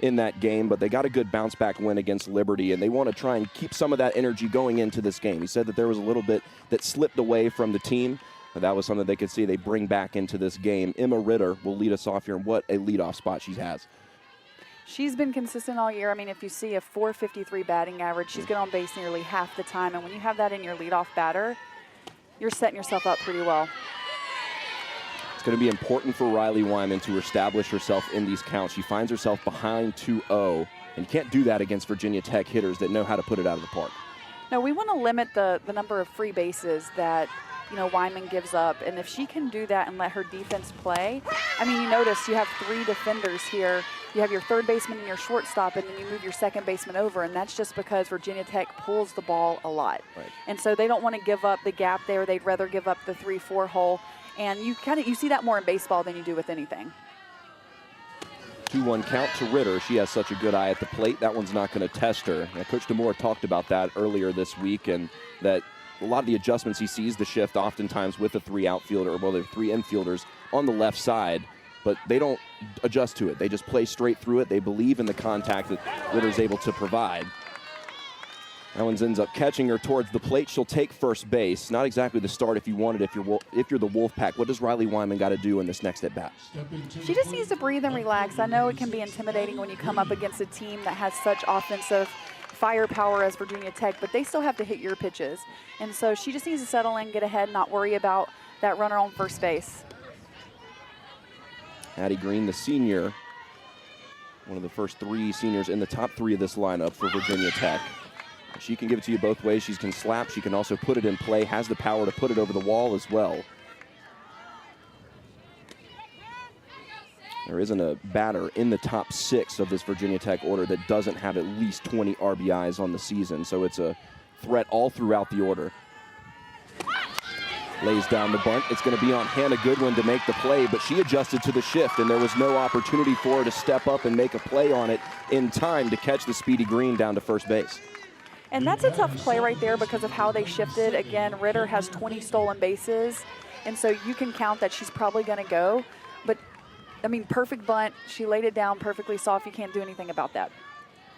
in that game, but they got a good bounce back win against Liberty, and they want to try and keep some of that energy going into this game. He said that there was a little bit that slipped away from the team, but that was something they could see they bring back into this game. Emma Ritter will lead us off here, and what a leadoff spot she has. She's been consistent all year. I mean, if you see a .453 batting average, she's good on base nearly half the time, and when you have that in your leadoff batter, you're setting yourself up pretty well. It's going to be important for Riley Wyman to establish herself in these counts. She finds herself behind 2-0, and you can't do that against Virginia Tech hitters that know how to put it out of the park. No, we want to limit the number of free bases that, Wyman gives up. And if she can do that and let her defense play, I mean, you notice you have 3 defenders here. You have your third baseman and your shortstop, and then you move your second baseman over, and that's just because Virginia Tech pulls the ball a lot. Right. And so they don't want to give up the gap there. They'd rather give up the 3-4 hole. And you see that more in baseball than you do with anything. 2-1 count to Ritter. She has such a good eye at the plate. That one's not going to test her. Now, Coach DeMore talked about that earlier this week, and that a lot of the adjustments he sees the shift oftentimes with the 3 outfielder, well, the 3 infielders on the left side, but they don't adjust to it. They just play straight through it. They believe in the contact that Ritter's able to provide. That one ends up catching her towards the plate. She'll take first base. Not exactly the start if you want it, if you're the Wolfpack. What does Riley Wyman got to do in this next at-bat? She just needs to breathe and relax. I know it can be intimidating when you come up against a team that has such offensive firepower as Virginia Tech, but they still have to hit your pitches. And so she just needs to settle in, get ahead, not worry about that runner on first base. Addie Green, the senior, one of the first 3 seniors in the top 3 of this lineup for Virginia Tech. She can give it to you both ways. She can slap. She can also put it in play, has the power to put it over the wall as well. There isn't a batter in the top 6 of this Virginia Tech order that doesn't have at least 20 RBIs on the season, so it's a threat all throughout the order. Lays down the bunt. It's going to be on Hannah Goodwin to make the play, but she adjusted to the shift, and there was no opportunity for her to step up and make a play on it in time to catch the speedy Green down to first base. And that's a tough play right there because of how they shifted. Again, Ritter has 20 stolen bases, and so you can count that she's probably going to go. But, I mean, perfect bunt. She laid it down perfectly soft. You can't do anything about that.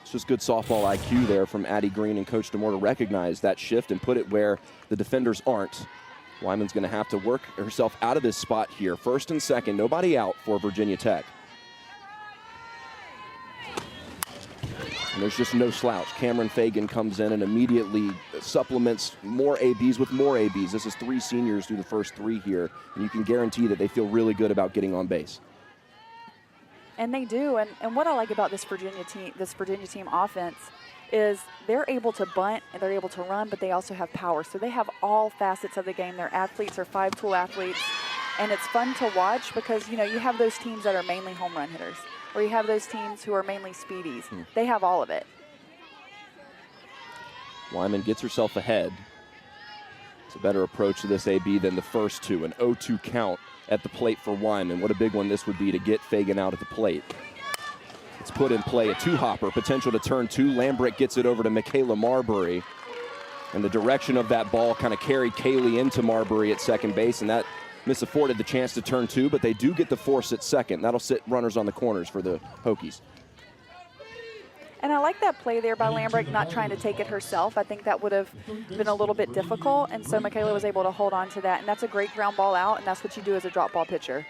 It's just good softball IQ there from Addie Green and Coach DeMore to recognize that shift and put it where the defenders aren't. Wyman's going to have to work herself out of this spot here. First and second, nobody out for Virginia Tech. And there's just no slouch. Cameron Fagan comes in and immediately supplements more ABs with more ABs. This is 3 seniors through the first 3 here, and you can guarantee that they feel really good about getting on base. And they do. And what I like about this Virginia team offense is they're able to bunt and they're able to run, but they also have power. So they have all facets of the game. Their athletes are 5-tool athletes, and it's fun to watch because, you have those teams that are mainly home run hitters, or you have those teams who are mainly speedies. They have all of it. Wyman gets herself ahead. It's a better approach to this AB than the first 2. An 0-2 count at the plate for Wyman. What a big one this would be to get Fagan out at the plate. It's put in play, a 2-hopper, potential to turn 2. Lambrick gets it over to Michaela Marbury. And the direction of that ball kind of carried Kaylee into Marbury at second base, and that misafforded the chance to turn 2, but they do get the force at second. That'll sit runners on the corners for the Hokies. And I like that play there by Lambrick, not trying to take it herself. I think that would have been a little bit difficult, and so Michaela was able to hold on to that, and that's a great ground ball out, and that's what you do as a drop ball pitcher.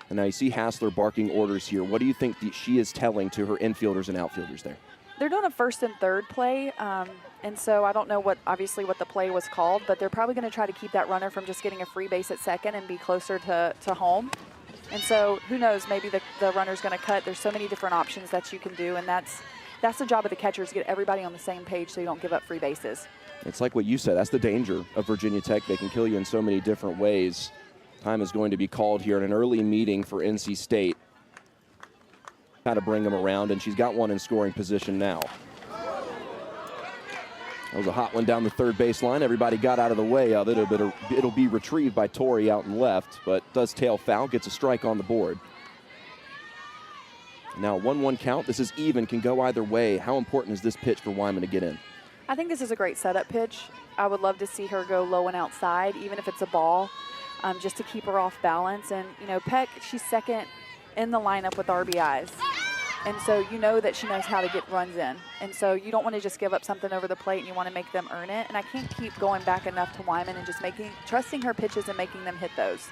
And now you see Hassler barking orders here. What do you think she is telling to her infielders and outfielders there? They're doing a first and third play, and so I don't know what the play was called, but they're probably going to try to keep that runner from just getting a free base at second and be closer to home. And so who knows, maybe the runner's going to cut. There's so many different options that you can do, and that's the job of the catchers, to get everybody on the same page so you don't give up free bases. It's like what you said. That's the danger of Virginia Tech. They can kill you in so many different ways. Time is going to be called here in an early meeting for NC State. How to bring them around, and she's got one in scoring position now. That was a hot one down the third base line. Everybody got out of the way of it. It'll be retrieved by Tori out and left, but does tail foul, gets a strike on the board. Now 1-1 count. This is even, can go either way. How important is this pitch for Wyman to get in? I think this is a great setup pitch. I would love to see her go low and outside, even if it's a ball, just to keep her off balance. And, Peck, she's second in the lineup with RBIs. And so you know that she knows how to get runs in. And so you don't want to just give up something over the plate, and you want to make them earn it. And I can't keep going back enough to Wyman and just trusting her pitches and making them hit those.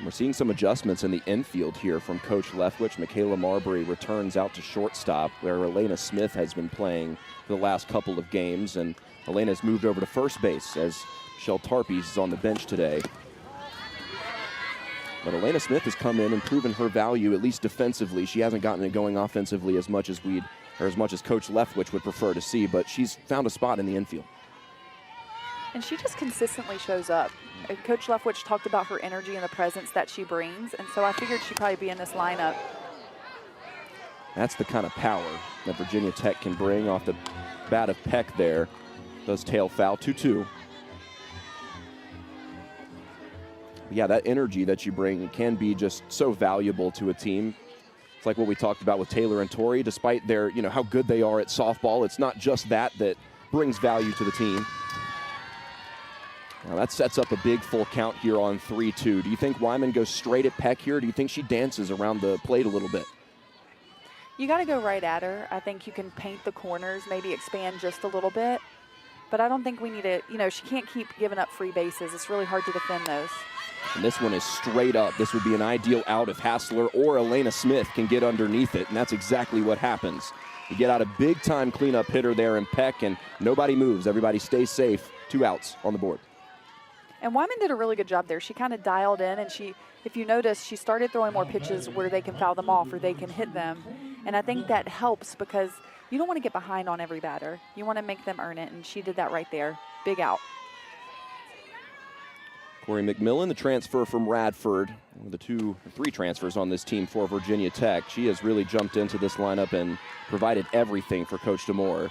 We're seeing some adjustments in the infield here from Coach Leftwich. Michaela Marbury returns out to shortstop, where Elena Smith has been playing for the last couple of games. And Elena has moved over to first base as Michelle Tarpey is on the bench today. But Elena Smith has come in and proven her value, at least defensively. She hasn't gotten it going offensively as much as Coach Leftwich would prefer to see, but she's found a spot in the infield. And she just consistently shows up. And Coach Leftwich talked about her energy and the presence that she brings, and so I figured she'd probably be in this lineup. That's the kind of power that Virginia Tech can bring off the bat of Peck there. Does tail foul, 2-2. Yeah, that energy that you bring can be just so valuable to a team. It's like what we talked about with Taylor and Tori. Despite their, how good they are at softball, it's not just that brings value to the team. Now that sets up a big full count here on 3-2. Do you think Wyman goes straight at Peck here? Or do you think she dances around the plate a little bit? You got to go right at her. I think you can paint the corners, maybe expand just a little bit. But I don't think we need to, she can't keep giving up free bases. It's really hard to defend those. And this one is straight up. This would be an ideal out if Hassler or Elena Smith can get underneath it, and that's exactly what happens. You get out a big-time cleanup hitter there in Peck, and nobody moves. Everybody stays safe. 2 outs on the board. And Wyman did a really good job there. She kind of dialed in, and if you notice, she started throwing more pitches where they can foul them off or they can hit them. And I think that helps because you don't want to get behind on every batter. You want to make them earn it, and she did that right there. Big out. Corey McMillan, the transfer from Radford, one of the 3 transfers on this team for Virginia Tech. She has really jumped into this lineup and provided everything for Coach DeMore.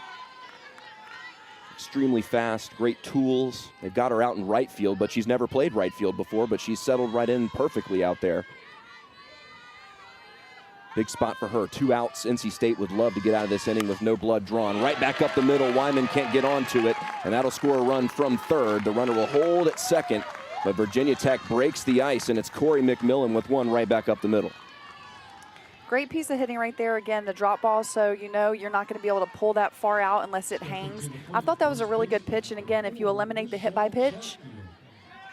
Extremely fast, great tools. They've got her out in right field, but she's never played right field before, but she's settled right in perfectly out there. Big spot for her. 2 outs. NC State would love to get out of this inning with no blood drawn. Right back up the middle. Wyman can't get onto it, and that'll score a run from third. The runner will hold at second, but Virginia Tech breaks the ice, and it's Corey McMillan with one right back up the middle. Great piece of hitting right there. Again, the drop ball, so you're not going to be able to pull that far out unless it hangs. I thought that was a really good pitch, and again, if you eliminate the hit by pitch,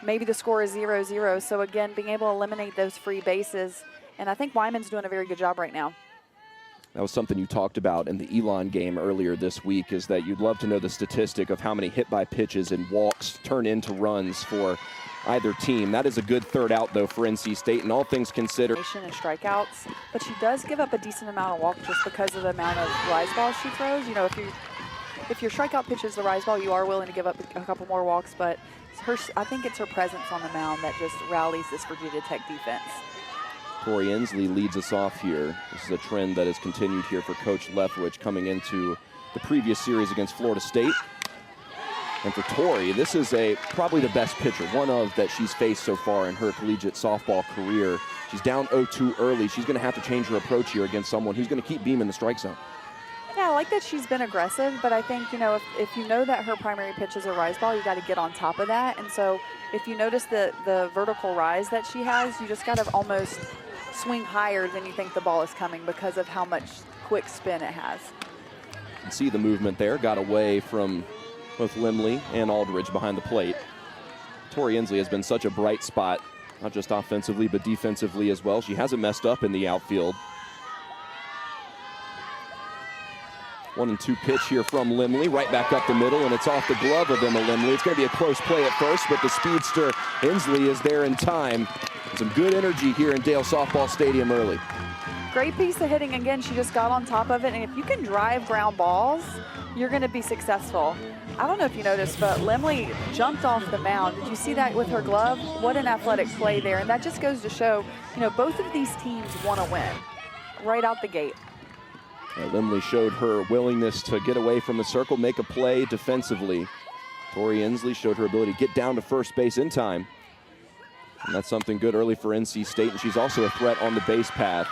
maybe the score is 0-0. So again, being able to eliminate those free bases, and I think Wyman's doing a very good job right now. That was something you talked about in the Elon game earlier this week, is that you'd love to know the statistic of how many hit by pitches and walks turn into runs for either team. That is a good third out, though, for NC State, and all things considered. And strikeouts, but she does give up a decent amount of walk just because of the amount of rise balls she throws. If your strikeout pitch is the rise ball, you are willing to give up a couple more walks, but I think it's her presence on the mound that just rallies this Virginia Tech defense. Tori Inslee leads us off here. This is a trend that has continued here for Coach Leftwich coming into the previous series against Florida State. And for Tori, this is probably the best pitcher, one of that she's faced so far in her collegiate softball career. She's down 0-2 early. She's going to have to change her approach here against someone who's going to keep beaming the strike zone. Yeah, I like that she's been aggressive, but I think, if you know that her primary pitch is a rise ball, you got to get on top of that. And so if you notice the vertical rise that she has, you just got to almost swing higher than you think the ball is coming because of how much quick spin it has. You can see the movement there. Got away from both Limley and Aldridge behind the plate. Tori Inslee has been such a bright spot, not just offensively, but defensively as well. She hasn't messed up in the outfield. 1-2 pitch here from Limley, right back up the middle, and it's off the glove of Emma Limley. It's going to be a close play at first, but the speedster Inslee is there in time. Some good energy here in Dale Softball Stadium early. Great piece of hitting. Again, she just got on top of it, and if you can drive ground balls, you're going to be successful. I don't know if you noticed, but Limley jumped off the mound. Did you see that with her glove? What an athletic play there, and that just goes to show, both of these teams want to win right out the gate. Limley showed her willingness to get away from the circle, make a play defensively. Tori Inslee showed her ability to get down to first base in time. And that's something good early for NC State, and she's also a threat on the base path.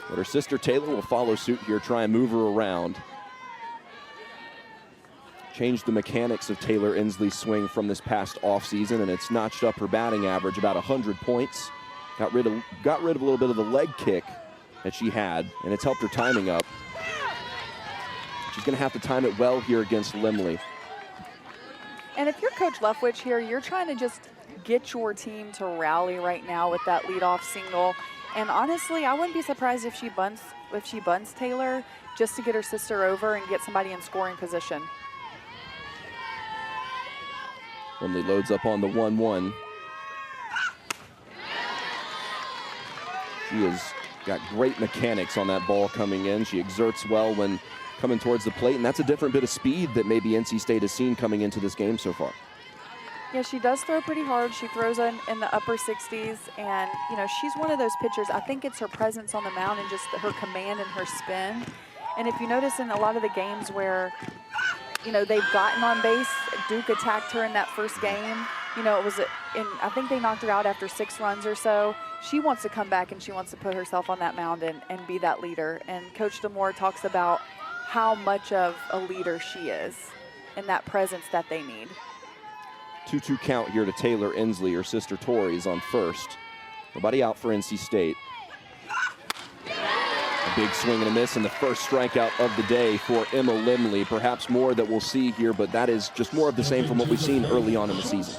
But her sister Taylor will follow suit here, try and move her around. Changed the mechanics of Taylor Inslee's swing from this past offseason, and it's notched up her batting average about 100 points. got rid of a little bit of the leg kick that she had, and it's helped her timing up. She's going to have to time it well here against Limley. And if you're Coach Leftwich here, you're trying to just get your team to rally right now with that leadoff single. And honestly, I wouldn't be surprised if she bunts Taylor just to get her sister over and get somebody in scoring position. Limley loads up on the 1-1. She has got great mechanics on that ball coming in. She exerts well when coming towards the plate, and that's a different bit of speed that maybe NC State has seen coming into this game so far. Yeah, she does throw pretty hard. She throws in the upper 60s, and, you know, she's one of those pitchers. I think it's her presence on the mound and just her command and her spin. And if you notice in a lot of the games where, you know, they've gotten on base, Duke attacked her in that first game. You know, it was, I think they knocked her out after 6 runs or so. She wants to come back and she wants to put herself on that mound and be that leader. And Coach DeMore talks about how much of a leader she is and that presence that they need. 2-2 count here to Taylor Inslee. Her sister Tori's on first. Nobody out for NC State. A big swing and a miss, and the first strikeout of the day for Emma Limley. Perhaps more that we'll see here, but that is just more of the same from what we've seen early on in the season.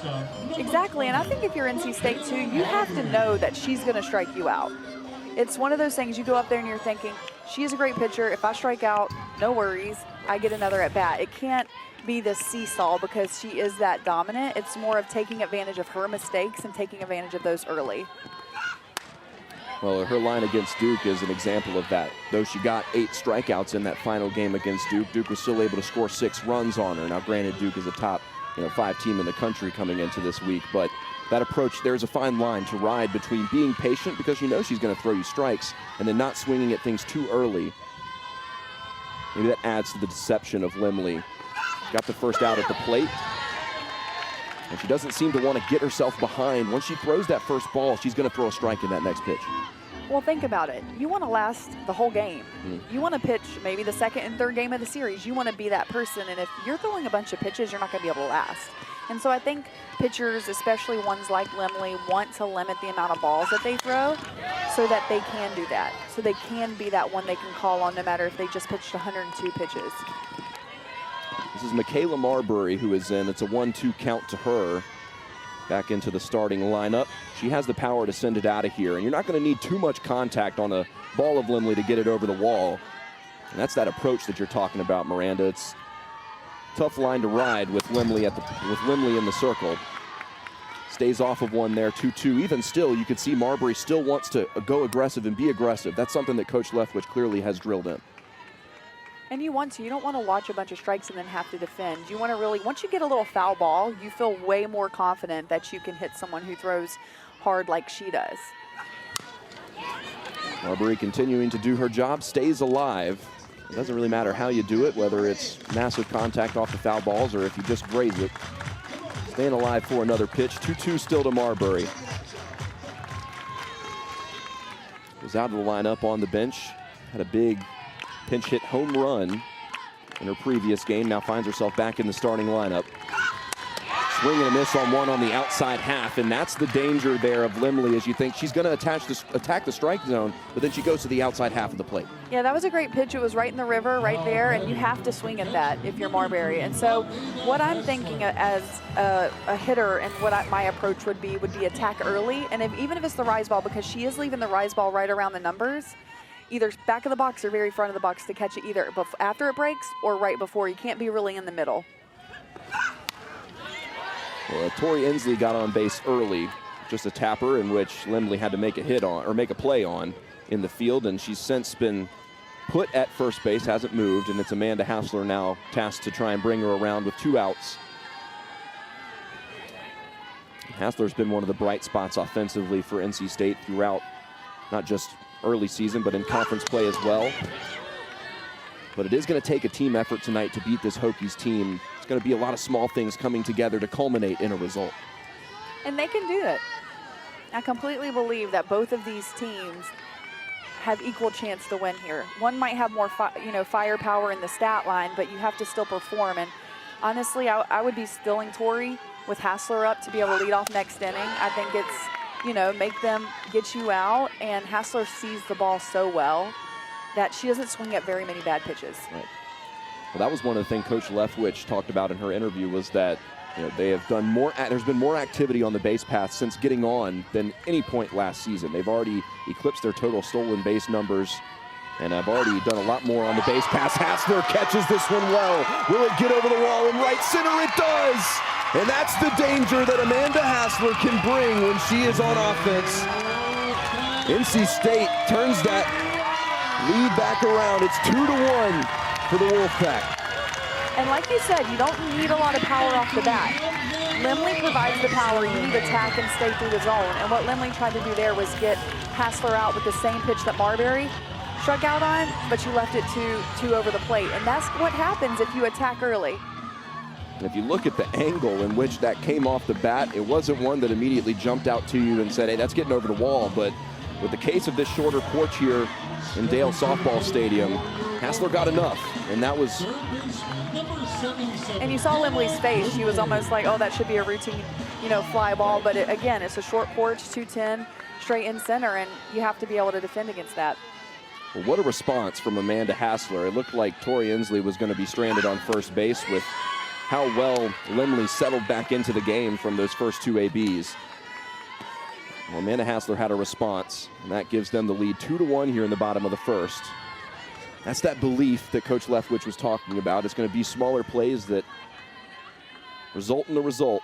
Exactly, and I think if you're NC State too, you have to know that she's going to strike you out. It's one of those things you go up there and you're thinking, she is a great pitcher. If I strike out, no worries. I get another at bat. It can't be this seesaw because she is that dominant. It's more of taking advantage of her mistakes and taking advantage of those early. Well, her line against Duke is an example of that. Though she got 8 strikeouts in that final game against Duke, Duke was still able to score 6 runs on her. Now, granted, Duke is a top 5 team in the country coming into this week, but that approach, there's a fine line to ride between being patient because you know she's going to throw you strikes and then not swinging at things too early. Maybe that adds to the deception of Limley. Got the first out at the plate. And she doesn't seem to want to get herself behind. Once she throws that first ball, she's going to throw a strike in that next pitch. Well, think about it. You want to last the whole game. You want to pitch maybe the second and third game of the series. You want to be that person. And if you're throwing a bunch of pitches, you're not going to be able to last. And so I think pitchers, especially ones like Limley, want to limit the amount of balls that they throw so that they can do that. So they can be that one they can call on no matter if they just pitched 102 pitches. This is Michaela Marbury who is in. It's a 1-2 count to her. Back into the starting lineup. She has the power to send it out of here. And you're not going to need too much contact on a ball of Limley to get it over the wall. And that's that approach that you're talking about, Miranda. It's a tough line to ride with Limley in the circle. Stays off of one there, 2-2. Even still, you could see Marbury still wants to go aggressive and be aggressive. That's something that Coach Leftwich clearly has drilled in. And you want to. You don't want to watch a bunch of strikes and then have to defend. You want to really, once you get a little foul ball, you feel way more confident that you can hit someone who throws hard like she does. Marbury continuing to do her job, stays alive. It doesn't really matter how you do it, whether it's massive contact off the foul balls or if you just graze it. Staying alive for another pitch. 2-2 still to Marbury. Was out of the lineup on the bench. Had a big pinch hit home run in her previous game. Now finds herself back in the starting lineup. Swing and a miss on one on the outside half, and that's the danger there of Limley, as you think she's going to attack the strike zone, but then she goes to the outside half of the plate. Yeah, that was a great pitch. It was right in the river, right there, and you have to swing at that if you're Marbury. And so what I'm thinking as a hitter and what my approach would be attack early, and even if it's the rise ball, because she is leaving the rise ball right around the numbers, either back of the box or very front of the box to catch it either after it breaks or right before. You can't be really in the middle. Well, Tori Inslee got on base early, just a tapper in which Limley had to make a hit on, or make a play on in the field, and she's since been put at first base, hasn't moved, and it's Amanda Hassler now tasked to try and bring her around with 2 outs. Hassler's been one of the bright spots offensively for NC State throughout, not just early season, but in conference play as well. But it is going to take a team effort tonight to beat this Hokies team. It's going to be a lot of small things coming together to culminate in a result. And they can do it. I completely believe that both of these teams have equal chance to win here. One might have more firepower in the stat line, but you have to still perform. And honestly, I would be stilling Tori with Hassler up to be able to lead off next inning. I think make them get you out. And Hassler sees the ball so well that she doesn't swing at very many bad pitches. Right. Well, that was one of the things Coach Leftwich talked about in her interview, was that they have done more. There's been more activity on the base path since getting on than any point last season. They've already eclipsed their total stolen base numbers, and I've already done a lot more on the base pass. Hassler catches this one well. Will it get over the wall in right center? It does! And that's the danger that Amanda Hassler can bring when she is on offense. NC State turns that lead back around. It's 2-1 for the Wolfpack. And like you said, you don't need a lot of power off the bat. Limley provides the power. You need to attack and stay through the zone. And what Limley tried to do there was get Hassler out with the same pitch that Marbury struck out on, but you left it too over the plate. And that's what happens if you attack early. And if you look at the angle in which that came off the bat, it wasn't one that immediately jumped out to you and said, hey, that's getting over the wall. But with the case of this shorter porch here in Dale Softball Stadium, Hassler got enough, and that was... And you saw Limley's face. She was almost like, oh, that should be a routine, fly ball. But again, it's a short porch, 210, straight in center, and you have to be able to defend against that. Well, what a response from Amanda Hassler. It looked like Tori Inslee was going to be stranded on first base with how well Limley settled back into the game from those first two ABs. Well, Amanda Hassler had a response, and that gives them the lead 2-1 here in the bottom of the first. That's that belief that Coach Leftwich was talking about. It's going to be smaller plays that result in the result.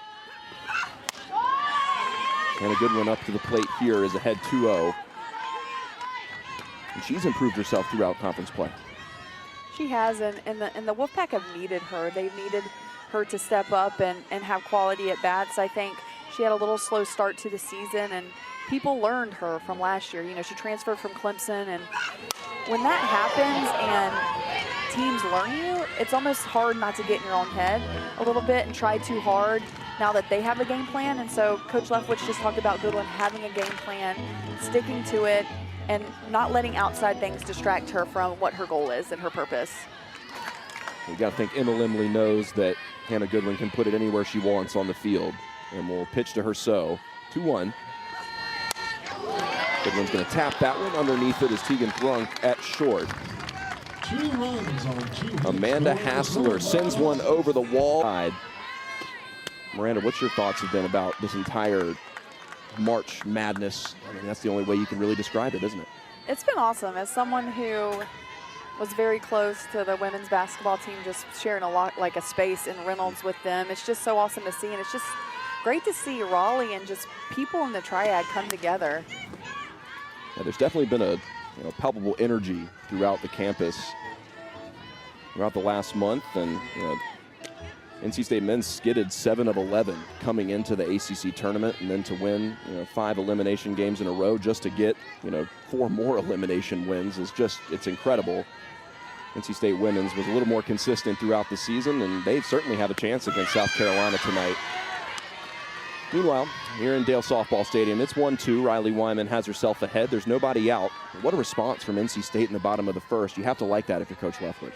And a good one up to the plate here is ahead 2-0. And she's improved herself throughout conference play. She has, and the Wolfpack have needed her. They've needed her to step up and have quality at bats. I think she had a little slow start to the season, and people learned her from last year. She transferred from Clemson, and when that happens and teams learn you, it's almost hard not to get in your own head a little bit and try too hard now that they have a game plan. And so Coach Leftwich just talked about Goodwin having a game plan, sticking to it, and not letting outside things distract her from what her goal is and her purpose. You got to think Emma Limley knows that Hannah Goodwin can put it anywhere she wants on the field, and will pitch to her. So 2-1. Goodwin's going to tap that one. Underneath it is Tegan Thrunk at short. 2 runs on 2. Amanda Hassler sends one over the wall. Miranda, what's your thoughts have been about this entire March Madness? I mean, that's the only way you can really describe it, isn't it? It's been awesome. As someone who was very close to the women's basketball team, just sharing a lot, like a space in Reynolds with them, it's just so awesome to see. And it's just great to see Raleigh and just people in the triad come together. Yeah, there's definitely been a palpable energy throughout the campus throughout the last month, and NC State men's skidded 7 of 11 coming into the ACC tournament, and then to win 5 elimination games in a row just to get 4 more elimination wins is just, it's incredible. NC State women's was a little more consistent throughout the season, and they certainly have a chance against South Carolina tonight. Meanwhile, here in Dale Softball Stadium, it's 1-2. Riley Wyman has herself ahead. There's nobody out. What a response from NC State in the bottom of the first. You have to like that if you're Coach Leftwich.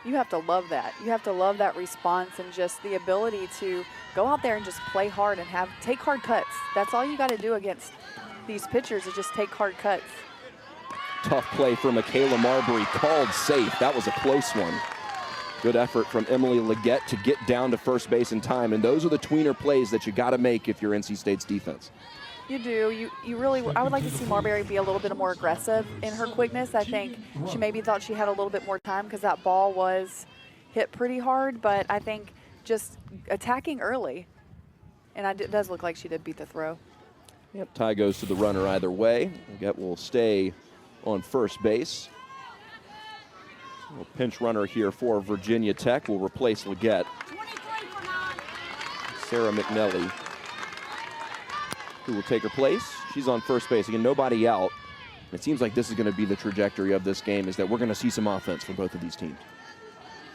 You have to love that. You have to love that response and just the ability to go out there and just play hard and take hard cuts. That's all you got to do against these pitchers, is just take hard cuts. Tough play for Michaela Marbury, called safe. That was a close one. Good effort from Emily Leggett to get down to first base in time, and those are the tweener plays that you got to make if you're NC State's defense. You do. You really, I would like to see Marbury be a little bit more aggressive in her quickness. I think she maybe thought she had a little bit more time because that ball was hit pretty hard, but I think just attacking early, and it does look like she did beat the throw. Yep, tie goes to the runner either way. Leggett will stay on first base. A pinch runner here for Virginia Tech will replace Leggett. Sarah McNelly, who will take her place. She's on first base. Again, nobody out. It seems like this is going to be the trajectory of this game, is that we're going to see some offense from both of these teams.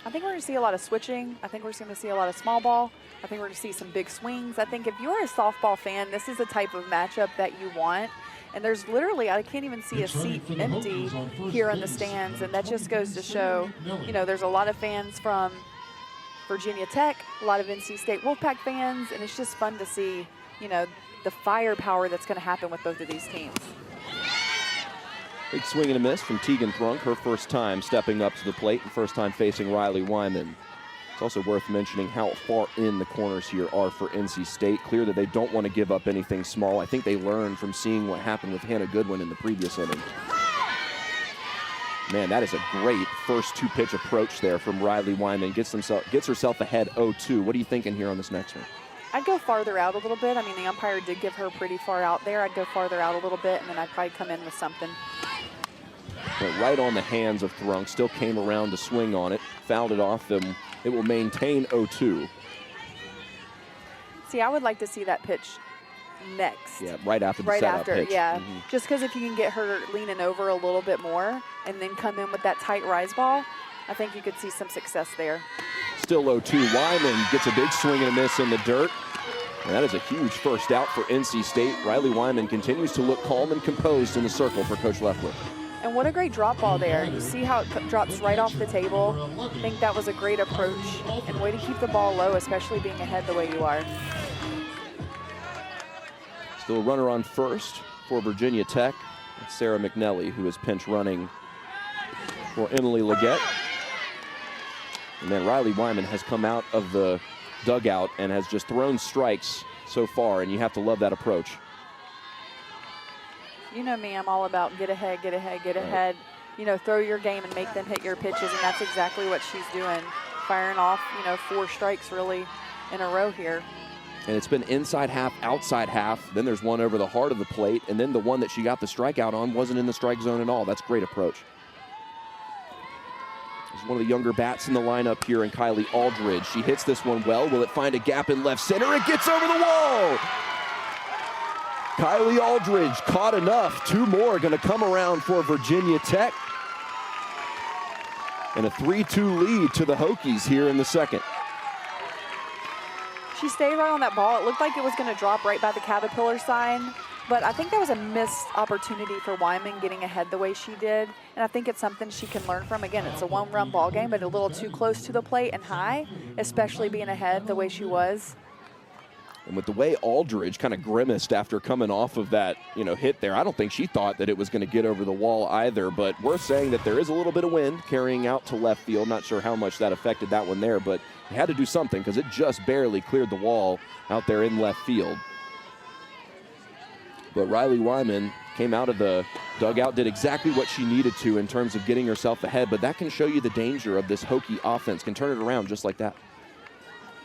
I think we're going to see a lot of switching. I think we're going to see a lot of small ball. I think we're going to see some big swings. I think if you're a softball fan, this is the type of matchup that you want. And there's literally, I can't even see a seat empty here in the stands. And that just goes to show, there's a lot of fans from Virginia Tech, a lot of NC State Wolfpack fans, and it's just fun to see, the firepower that's going to happen with both of these teams. Big swing and a miss from Tegan Thrunk, her first time stepping up to the plate and first time facing Riley Wyman. It's also worth mentioning how far in the corners here are for NC State. Clear that they don't want to give up anything small. I think they learned from seeing what happened with Hannah Goodwin in the previous inning. Man, that is a great first two-pitch approach there from Riley Wyman. Gets herself ahead 0-2. What are you thinking here on this next one? I'd go farther out a little bit. I mean, the umpire did give her pretty far out there. I'd go farther out a little bit, and then I'd probably come in with something. Went right on the hands of Thrunk. Still came around to swing on it. Fouled it off them. It will maintain 0-2. See, I would like to see that pitch next. Yeah, right after the right setup after, pitch. yeah. Just because if you can get her leaning over a little bit more and then come in with that tight rise ball, I think you could see some success there. Still 0-2. Wyman gets a big swing and a miss in the dirt. And that is a huge first out for NC State. Riley Wyman continues to look calm and composed in the circle for Coach Leffler. And what a great drop ball there. You see how it drops right off the table. I think that was a great approach and way to keep the ball low, especially being ahead the way you are. Still a runner on first for Virginia Tech. It's Sarah McNelly, who is pinch running for Emily Leggett. And then Riley Wyman has come out of the dugout and has just thrown strikes so far, and you have to love that approach. You know me, I'm all about get ahead, get ahead, get ahead. You know, throw your game and make them hit your pitches, and that's exactly what she's doing. Firing off, 4 strikes really in a row here. And it's been inside half, outside half. Then there's one over the heart of the plate, and then the one that she got the strikeout on wasn't in the strike zone at all. That's a great approach. This is one of the younger bats in the lineup here in Kylie Aldridge. She hits this one well. Will it find a gap in left center? It gets over the wall! Kylie Aldridge caught enough. 2 more going to come around for Virginia Tech. And a 3-2 lead to the Hokies here in the second. She stayed right on that ball. It looked like it was going to drop right by the Caterpillar sign, but I think that was a missed opportunity for Wyman getting ahead the way she did, and I think it's something she can learn from. Again, it's a 1-run ball game, but a little too close to the plate and high, especially being ahead the way she was. And with the way Aldridge kind of grimaced after coming off of that, hit there, I don't think she thought that it was going to get over the wall either. But worth saying that there is a little bit of wind carrying out to left field. Not sure how much that affected that one there, but it had to do something because it just barely cleared the wall out there in left field. But Riley Wyman came out of the dugout, did exactly what she needed to in terms of getting herself ahead. But that can show you the danger of this Hokie offense. Can turn it around just like that.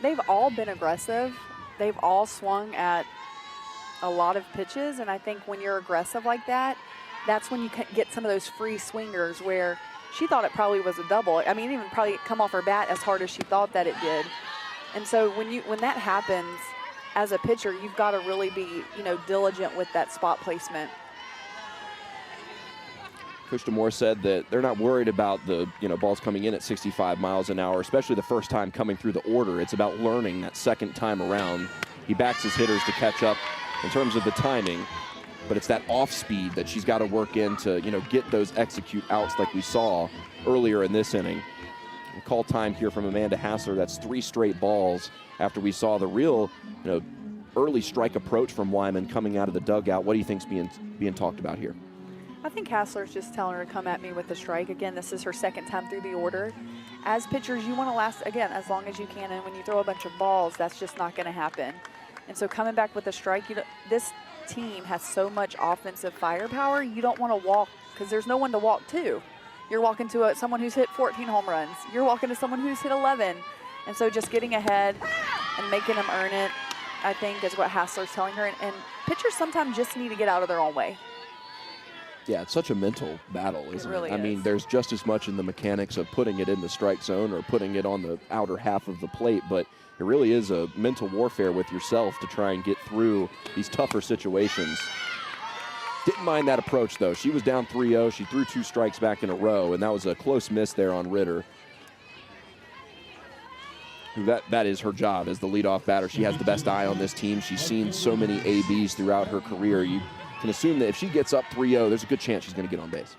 They've all been aggressive. They've all swung at a lot of pitches, and I think when you're aggressive like that, that's when you can get some of those free swingers where she thought it probably was a double. I mean, even probably come off her bat as hard as she thought that it did. And so when that happens, as a pitcher, you've got to really be, diligent with that spot placement. Coach DeMore said that they're not worried about the balls coming in at 65 miles an hour, especially the first time coming through the order. It's about learning that second time around. He backs his hitters to catch up in terms of the timing, but it's that off speed that she's got to work in to get those execute outs like we saw earlier in this inning. And call time here from Amanda Hassler. That's 3 straight balls after we saw the real early strike approach from Wyman coming out of the dugout. What do you think's being talked about here? I think Hassler's just telling her to come at me with the strike. Again, this is her second time through the order. As pitchers, you want to last, again, as long as you can, and when you throw a bunch of balls, that's just not going to happen. And so coming back with a strike, this team has so much offensive firepower, you don't want to walk because there's no one to walk to. You're walking to someone who's hit 14 home runs. You're walking to someone who's hit 11. And so just getting ahead and making them earn it, I think, is what Hassler's telling her. And pitchers sometimes just need to get out of their own way. Yeah, it's such a mental battle, isn't it? Really I mean, there's just as much in the mechanics of putting it in the strike zone or putting it on the outer half of the plate, but it really is a mental warfare with yourself to try and get through these tougher situations. Didn't mind that approach, though. She was down 3-0. She threw 2 strikes back in a row, and that was a close miss there on Ritter. That is her job as the leadoff batter. She has the best eye on this team. She's seen so many ABs throughout her career. You can assume that if she gets up 3-0, there's a good chance she's going to get on base.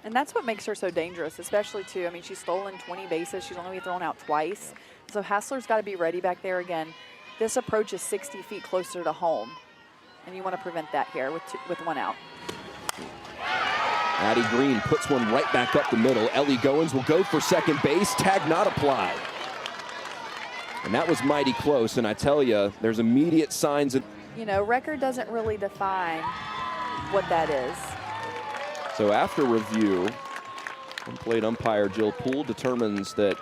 And that's what makes her so dangerous, especially, too. I mean, she's stolen 20 bases. She's only been thrown out twice. So Hassler's got to be ready back there again. This approach is 60 feet closer to home, and you want to prevent that here with 1 out. Addie Green puts one right back up the middle. Ellie Goins will go for second base. Tag not applied. And that was mighty close, and I tell you, there's immediate signs of... You know, record doesn't really define what that is. So after review, plate umpire Jill Poole determines that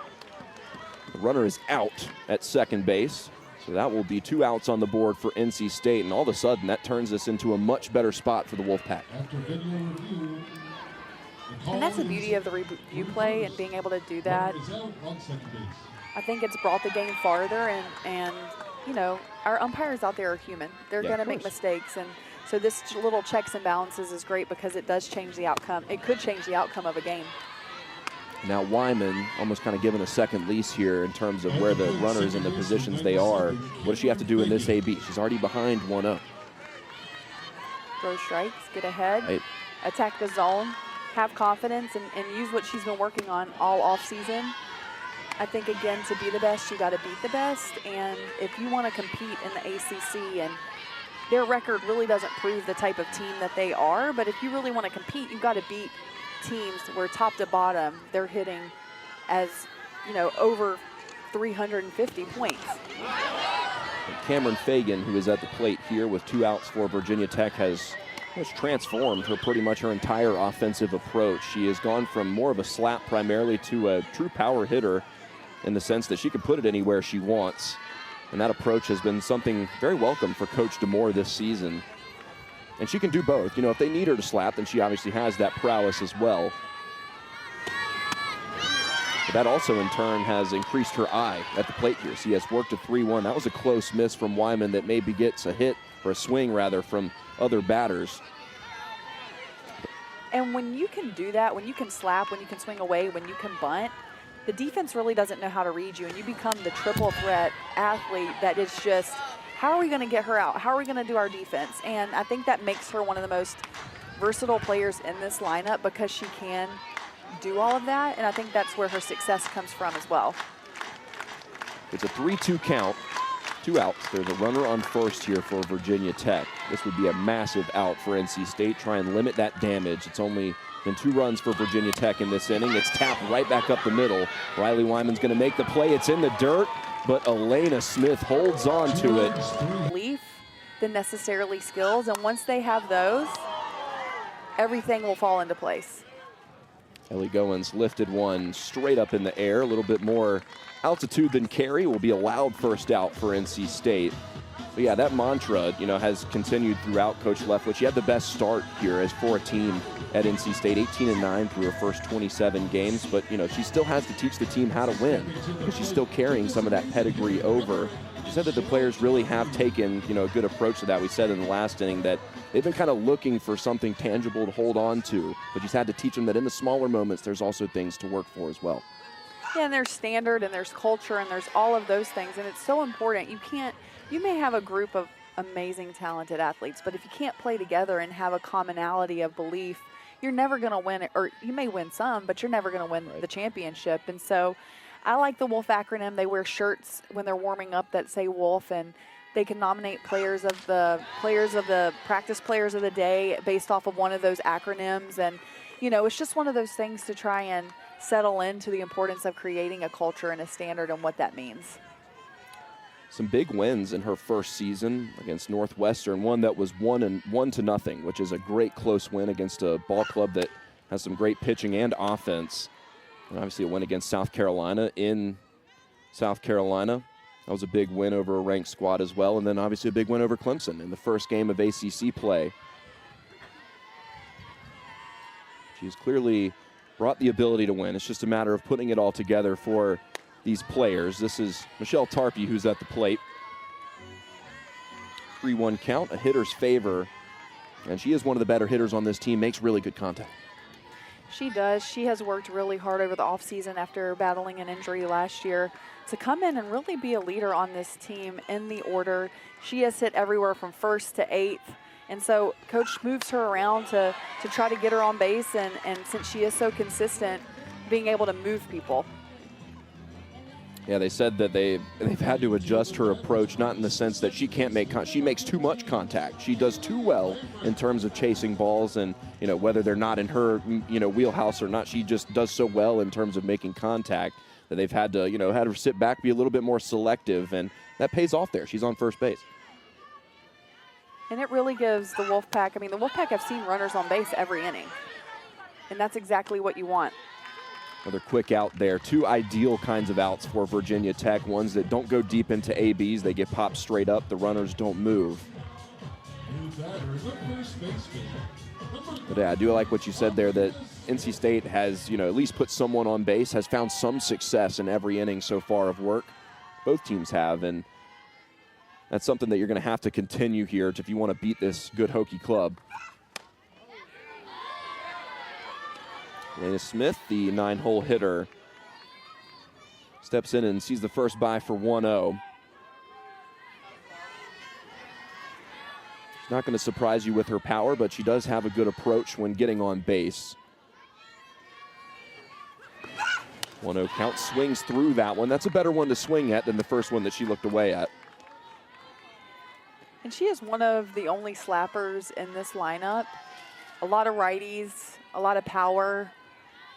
the runner is out at second base. So that will be 2 outs on the board for NC State, and all of a sudden that turns this into a much better spot for the Wolfpack. After video review, And that's the beauty of the review play and being able to do that. I think it's brought the game farther, and you know, our umpires out there are human. They're going to make mistakes, and so this little checks and balances is great because it does change the outcome. It could change the outcome of a game. Now Wyman almost kind of given a second lease here in terms of where the runners and the positions they are. What does she have to do in this AB? She's already behind 1-0. Throw strikes, get ahead, attack the zone, have confidence, and use what she's been working on all off season. I think, again, to be the best, you got to beat the best. And if you want to compete in the ACC, and their record really doesn't prove the type of team that they are, but if you really want to compete, you've got to beat teams where top to bottom they're hitting as, you know, over 350 points. And Cameron Fagan, who is at the plate here with 2 outs for Virginia Tech, has transformed pretty much her entire offensive approach. She has gone from more of a slap primarily to a true power hitter, in the sense that she can put it anywhere she wants. And that approach has been something very welcome for Coach DeMoore this season. And she can do both. You know, if they need her to slap, then she obviously has that prowess as well. But that also, in turn, has increased her eye at the plate here. She has worked a 3-1. That was a close miss from Wyman that maybe gets a hit, or a swing, rather, from other batters. And when you can do that, when you can slap, when you can swing away, when you can bunt, the defense really doesn't know how to read you, and you become the triple threat athlete that is just, how are we going to get her out? How are we going to do our defense? And I think that makes her one of the most versatile players in this lineup because she can do all of that, and I think that's where her success comes from as well. It's a 3-2 count, 2 outs. There's a runner on first here for Virginia Tech. This would be a massive out for NC State. Try and limit that damage. It's only been 2 runs for Virginia Tech in this inning. It's tapped right back up the middle. Riley Wyman's going to make the play. It's in the dirt, but Elena Smith holds on to it. Belief than necessarily skills, and once they have those, everything will fall into place. Ellie Goins lifted one straight up in the air. A little bit more altitude than carry. Will be a loud first out for NC State. But yeah, that mantra, you know, has continued throughout Coach Leftwich. She had the best start here as for a team at NC State, 18-9 through her first 27 games. But, you know, she still has to teach the team how to win because she's still carrying some of that pedigree over. She said that the players really have taken, you know, a good approach to that. We said in the last inning that they've been kind of looking for something tangible to hold on to, but she's had to teach them that in the smaller moments, there's also things to work for as well. Yeah, and there's standard and there's culture and there's all of those things, and it's so important. You may have a group of amazing, talented athletes, but if you can't play together and have a commonality of belief, you're never going to win it, or you may win some, but you're never going to win the championship. And so I like the Wolf acronym. They wear shirts when they're warming up that say Wolf, and they can nominate players of the practice players of the day based off of one of those acronyms. And, you know, it's just one of those things to try and settle into the importance of creating a culture and a standard and what that means. Some big wins in her first season against Northwestern, one that was 1-0, which is a great close win against a ball club that has some great pitching and offense. And obviously a win against South Carolina in South Carolina. That was a big win over a ranked squad as well. And then obviously a big win over Clemson in the first game of ACC play. She's clearly brought the ability to win. It's just a matter of putting it all together for these players. This is Michelle Tarpey who's at the plate. 3-1 count, a hitter's favor. And she is one of the better hitters on this team, makes really good contact. She does. She has worked really hard over the offseason after battling an injury last year to come in and really be a leader on this team in the order. She has hit everywhere from first to eighth. And so Coach moves her around to try to get her on base. And since she is so consistent, being able to move people. Yeah, they said that they've had to adjust her approach, not in the sense that she can't make she makes too much contact. She does too well in terms of chasing balls, and whether they're not in her wheelhouse or not, she just does so well in terms of making contact that they've had to had her sit back, be a little bit more selective, and that pays off there. She's on first base. And it really gives the Wolfpack, the Wolfpack have seen runners on base every inning. And that's exactly what you want. Another quick out there. Two ideal kinds of outs for Virginia Tech. Ones that don't go deep into ABs. They get popped straight up. The runners don't move. But yeah, I do like what you said there, that NC State has, at least put someone on base, has found some success in every inning so far of work. Both teams have, and that's something that you're going to have to continue here if you want to beat this good Hokie club. Elena Smith, the 9-hole hitter, steps in and sees the first by for 1-0. She's not going to surprise you with her power, but she does have a good approach when getting on base. 1-0 count, swings through that one. That's a better one to swing at than the first one that she looked away at. And she is one of the only slappers in this lineup. A lot of righties, a lot of power.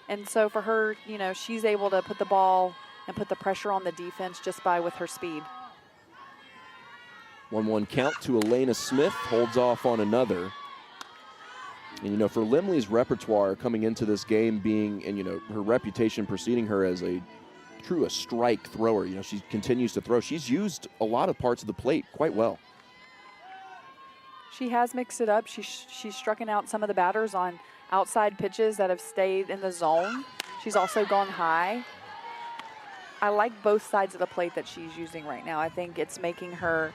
And so for her, she's able to put the ball and put the pressure on the defense just with her speed. 1-1 count to Elena Smith, holds off on another. And, for Limley's repertoire coming into this game being, and, her reputation preceding her as a strike thrower, she continues to throw. She's used a lot of parts of the plate quite well. She has mixed it up. She's striking out some of the batters on outside pitches that have stayed in the zone. She's also gone high. I like both sides of the plate that she's using right now. I think it's making her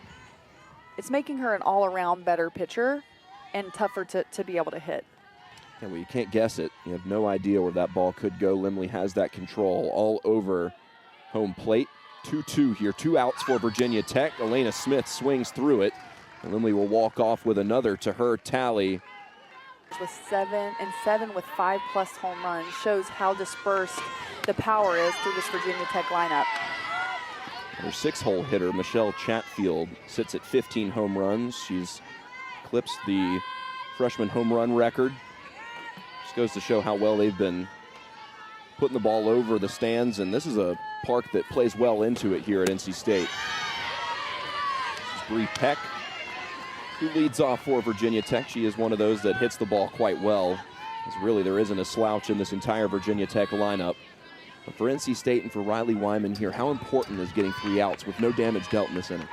an all-around better pitcher and tougher to be able to hit. Yeah, well, you can't guess it. You have no idea where that ball could go. Limley has that control all over home plate. 2-2 here, 2 outs for Virginia Tech. Elena Smith swings through it, and Limley will walk off with another to her tally. With 7 with 5+ home runs shows how dispersed the power is through this Virginia Tech lineup. Her 6-hole hitter, Michelle Chatfield, sits at 15 home runs. She's eclipsed the freshman home run record. Just goes to show how well they've been putting the ball over the stands, and this is a park that plays well into it here at NC State. This is Bree Peck, who leads off for Virginia Tech. She is one of those that hits the ball quite well, as really there isn't a slouch in this entire Virginia Tech lineup. But for NC State and for Riley Wyman here, how important is getting 3 outs with no damage dealt in this inning?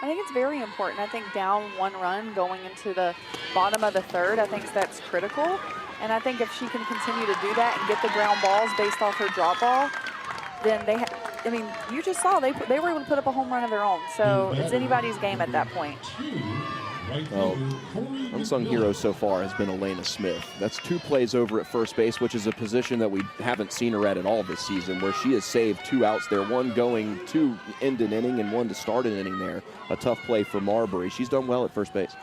I think it's very important. I think down 1 run going into the bottom of the third, I think that's critical. And I think if she can continue to do that and get the ground balls based off her drop ball, then you just saw they were able to put up a home run of their own. So it's anybody's game at that point. Well, unsung hero so far has been Elena Smith. That's 2 plays over at first base, which is a position that we haven't seen her at all this season, where she has saved 2 outs there, one going to end an inning and one to start an inning there. A tough play for Marbury. She's done well at first base.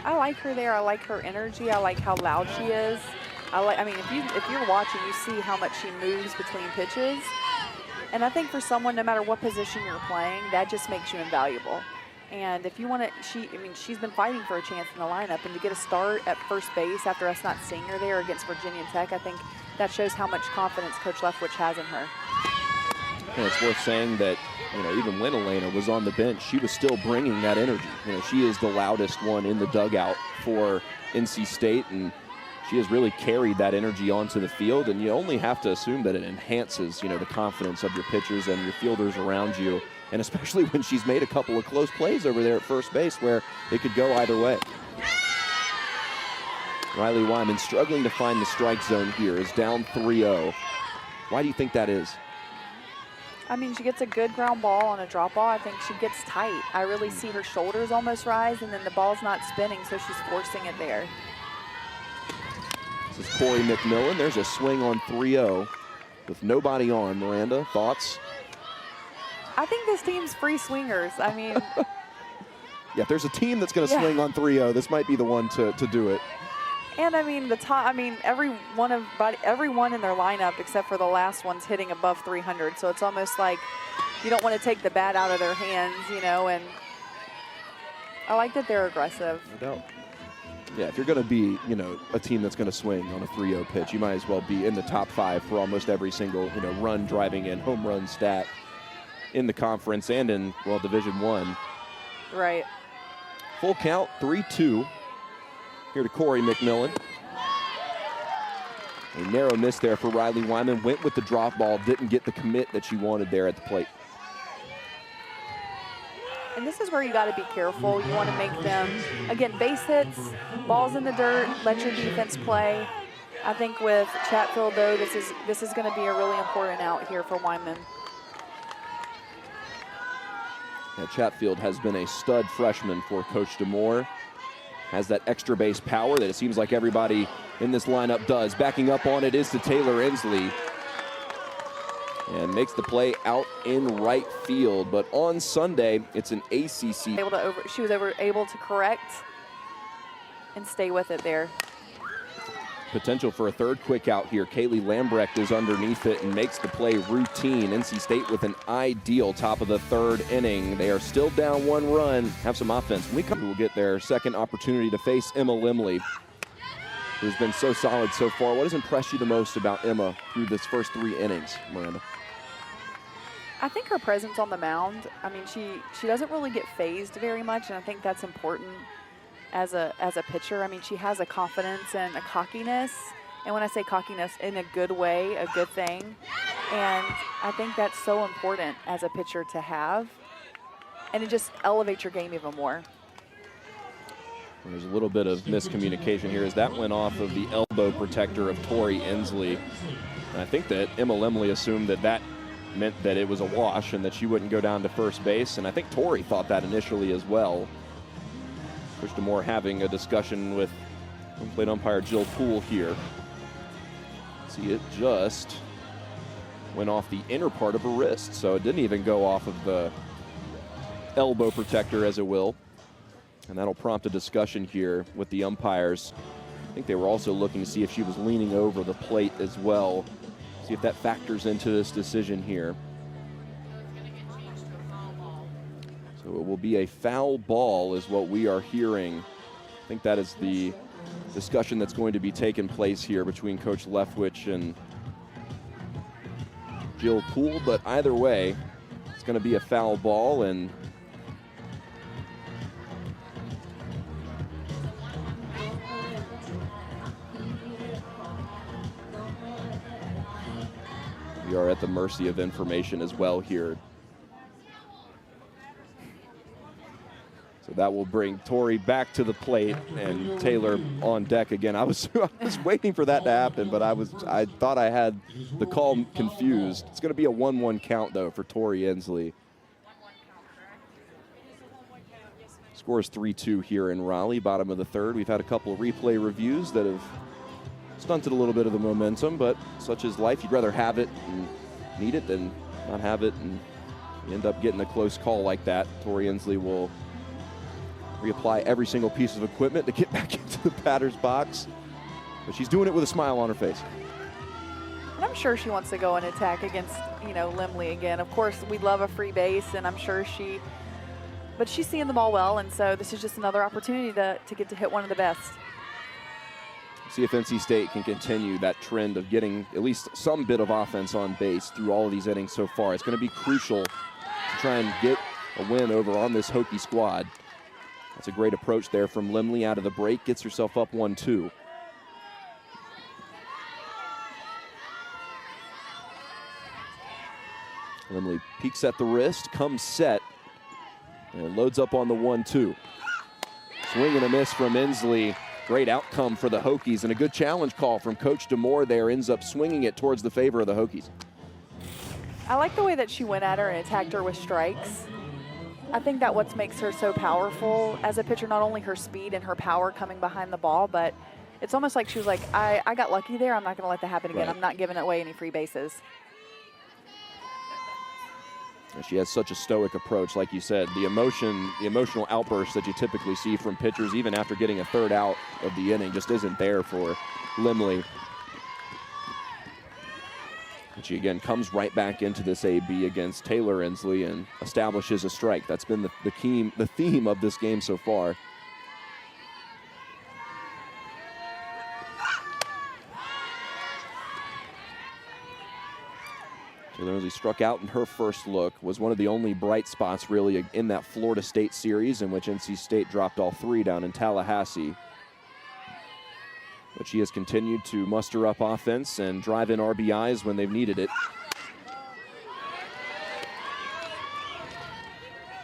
I like her there. I like her energy. I like how loud she is. If you're watching, you see how much she moves between pitches. And I think for someone, no matter what position you're playing, that just makes you invaluable. And if you want to, she's been fighting for a chance in the lineup, and to get a start at first base after us not seeing her there against Virginia Tech, I think that shows how much confidence Coach Leftwich has in her. And it's worth saying that, even when Elena was on the bench, she was still bringing that energy. She is the loudest one in the dugout for NC State, and she has really carried that energy onto the field, and you only have to assume that it enhances, the confidence of your pitchers and your fielders around you. And especially when she's made a couple of close plays over there at first base where it could go either way. Riley Wyman struggling to find the strike zone here, is down 3-0. Why do you think that is? She gets a good ground ball on a drop ball. I think she gets tight. I really see her shoulders almost rise, and then the ball's not spinning, so she's forcing it there. This is Corey McMillan. There's a swing on 3-0 with nobody on. Miranda, thoughts? I think this team's free swingers. Yeah, if there's a team that's going to swing on 3-0, this might be the one to do it. And I mean, everyone in their lineup except for the last one's hitting above 300. So it's almost like you don't want to take the bat out of their hands, you know, and I like that they're aggressive. No doubt. Yeah, if you're going to be, you know, a team that's going to swing on a 3-0 pitch, you might as well be in the top 5 for almost every single, you know, run driving in, home run stat in the conference and in, well, Division I. Right. Full count, 3-2. Here to Corey McMillan. A narrow miss there for Riley Wyman. Went with the drop ball, didn't get the commit that she wanted there at the plate. And this is where you got to be careful. You want to make them, again, base hits, balls in the dirt, let your defense play. I think with Chatfield, though, this is going to be a really important out here for Wyman. Yeah, Chatfield has been a stud freshman for Coach DeMore. Has that extra base power that it seems like everybody in this lineup does. Backing up on it is to Taylor Inslee. And makes the play out in right field. But on Sunday, it's an ACC. She was able to correct and stay with it there. Potential for a third quick out here. Kaylee Lambrecht is underneath it and makes the play routine. NC State with an ideal top of the third inning. They are still down 1 run, have some offense. When we come, we'll get their second opportunity to face Emma Limley, who's been so solid so far. What has impressed you the most about Emma through this first 3 innings, Miranda? I think her presence on the mound, I mean, she doesn't really get phased very much, and I think that's important as a pitcher. I mean, she has a confidence and a cockiness, and when I say cockiness, in a good way, a good thing, and I think that's so important as a pitcher to have, and it just elevates your game even more. There's a little bit of miscommunication here as that went off of the elbow protector of Tori Inslee. And I think that Emma Limley assumed that that meant that it was a wash and that she wouldn't go down to first base, and I think Tori thought that initially as well. Coach DeMore having a discussion with home plate umpire Jill Poole here. See, it just went off the inner part of her wrist, so it didn't even go off of the elbow protector, as it will. And that'll prompt a discussion here with the umpires. I think they were also looking to see if she was leaning over the plate as well. See if that factors into this decision here. So it will be a foul ball is what we are hearing. I think that is the discussion that's going to be taking place here between Coach Leftwich and Jill Poole. But either way, it's going to be a foul ball, and we are at the mercy of information as well here. So that will bring Tori back to the plate and Taylor on deck again. I was waiting for that to happen, but I thought I had the call confused. It's going to be a 1-1 count though for Tori Inslee. Score is 3-2 here in Raleigh, bottom of the third. We've had a couple of replay reviews that have stunted a little bit of the momentum, but such is life. You'd rather have it and need it than not have it, and you end up getting a close call like that. Tori Inslee will reapply every single piece of equipment to get back into the batter's box, but she's doing it with a smile on her face. And I'm sure she wants to go and attack against, you know, Limley again. Of course, we'd love a free base, and I'm sure but she's seeing the ball well, and so this is just another opportunity to get to hit one of the best. See if NC State can continue that trend of getting at least some bit of offense on base through all of these innings so far. It's going to be crucial to try and get a win over on this Hokie squad. That's a great approach there from Limley out of the break. Gets herself up 1-2. Limley peeks at the wrist, comes set, and loads up on the 1-2. Swing and a miss from Inslee. Great outcome for the Hokies, and a good challenge call from Coach DeMore there. Ends up swinging it towards the favor of the Hokies. I like the way that she went at her and attacked her with strikes. I think that what makes her so powerful as a pitcher, not only her speed and her power coming behind the ball, but it's almost like she was like, I got lucky there. I'm not going to let that happen again. Right. I'm not giving away any free bases. She has such a stoic approach, like you said. The emotional outbursts that you typically see from pitchers, even after getting a third out of the inning, just isn't there for Limley. And she again comes right back into this AB against Taylor Inslee and establishes a strike. That's been the theme of this game so far. Taylor Inslee struck out in her first look, was one of the only bright spots really in that Florida State series in which NC State dropped all 3 down in Tallahassee. But she has continued to muster up offense and drive in RBIs when they've needed it.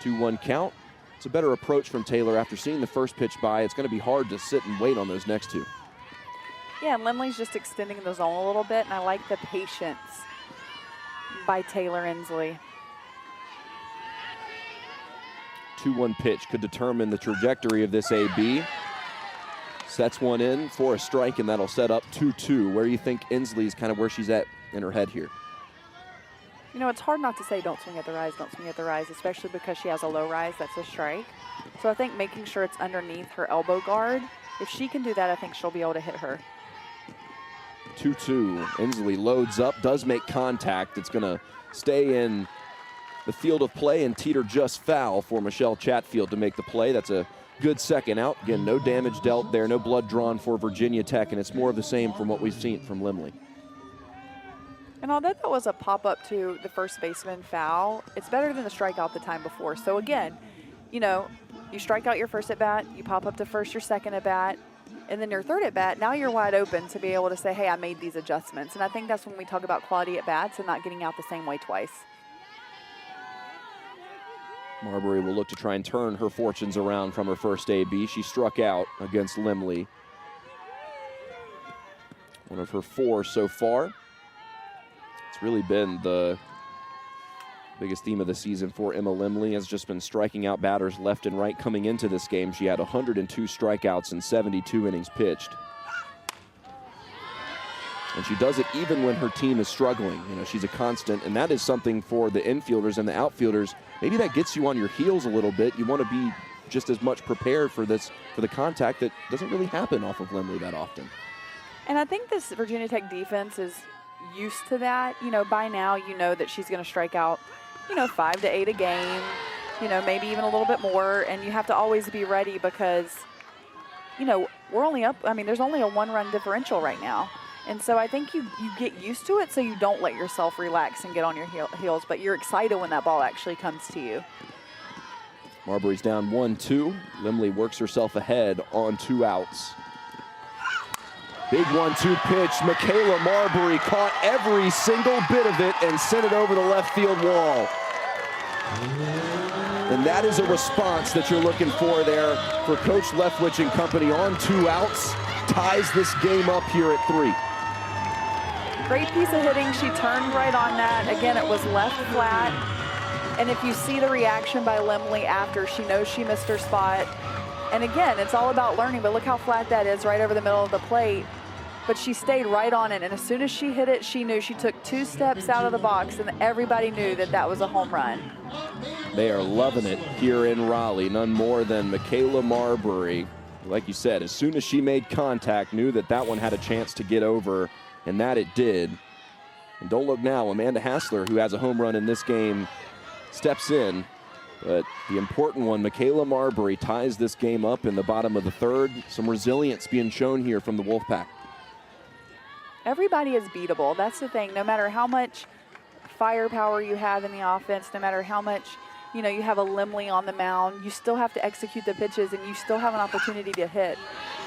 2-1 count. It's a better approach from Taylor after seeing the first pitch by. It's going to be hard to sit and wait on those next 2. Yeah, and Limley's just extending the zone a little bit, and I like the patience by Taylor Inslee. 2-1 pitch could determine the trajectory of this AB. Sets one in for a strike, and that'll set up 2-2. Where do you think Inslee's kind of where she's at in her head here? You know, it's hard not to say don't swing at the rise, don't swing at the rise, especially because she has a low rise, that's a strike. So I think making sure it's underneath her elbow guard, if she can do that, I think she'll be able to hit her. 2-2. Inslee loads up, does make contact. It's going to stay in the field of play and teeter just foul for Michelle Chatfield to make the play. That's a good second out. Again, no damage dealt there, no blood drawn for Virginia Tech, and it's more of the same from what we've seen from Limley. And although that was a pop-up to the first baseman foul, it's better than the strikeout the time before. So again, you know, you strike out your first at-bat, you pop up to first your second at-bat, and then your third at-bat, now you're wide open to be able to say, hey, I made these adjustments. And I think that's when we talk about quality at-bats and not getting out the same way twice. Marbury will look to try and turn her fortunes around from her first AB. She struck out against Limley. One of her 4 so far. It's really been the biggest theme of the season for Emma Limley, has just been striking out batters left and right coming into this game. She had 102 strikeouts in 72 innings pitched. And she does it even when her team is struggling. You know, she's a constant, and that is something for the infielders and the outfielders. Maybe that gets you on your heels a little bit. You want to be just as much prepared for this, for the contact that doesn't really happen off of Limley that often. And I think this Virginia Tech defense is used to that. You know, by now you know that she's going to strike out, 5 to 8 a game, maybe even a little bit more, and you have to always be ready because, we're only up, there's only a 1-run differential right now. And so I think you get used to it so you don't let yourself relax and get on your heels, but you're excited when that ball actually comes to you. Marbury's down 1-2. Limley works herself ahead on 2 outs. Big 1-2 pitch. Michaela Marbury caught every single bit of it and sent it over the left field wall. And that is a response that you're looking for there for Coach Leftwich and company on 2 outs. Ties this game up here at 3. Great piece of hitting. She turned right on that. Again, it was left flat. And if you see the reaction by Limley after, she knows she missed her spot. And again, it's all about learning, but look how flat that is right over the middle of the plate. But she stayed right on it, and as soon as she hit it, she knew she took 2 steps out of the box, and everybody knew that that was a home run. They are loving it here in Raleigh. None more than Michaela Marbury. Like you said, as soon as she made contact, knew that that one had a chance to get over, and that it did. And don't look now, Amanda Hassler, who has a home run in this game, steps in. But the important one, Michaela Marbury, ties this game up in the bottom of the 3rd. Some resilience being shown here from the Wolfpack. Everybody is beatable. That's the thing. No matter how much firepower you have in the offense, no matter how much, you have a Limley on the mound, you still have to execute the pitches and you still have an opportunity to hit.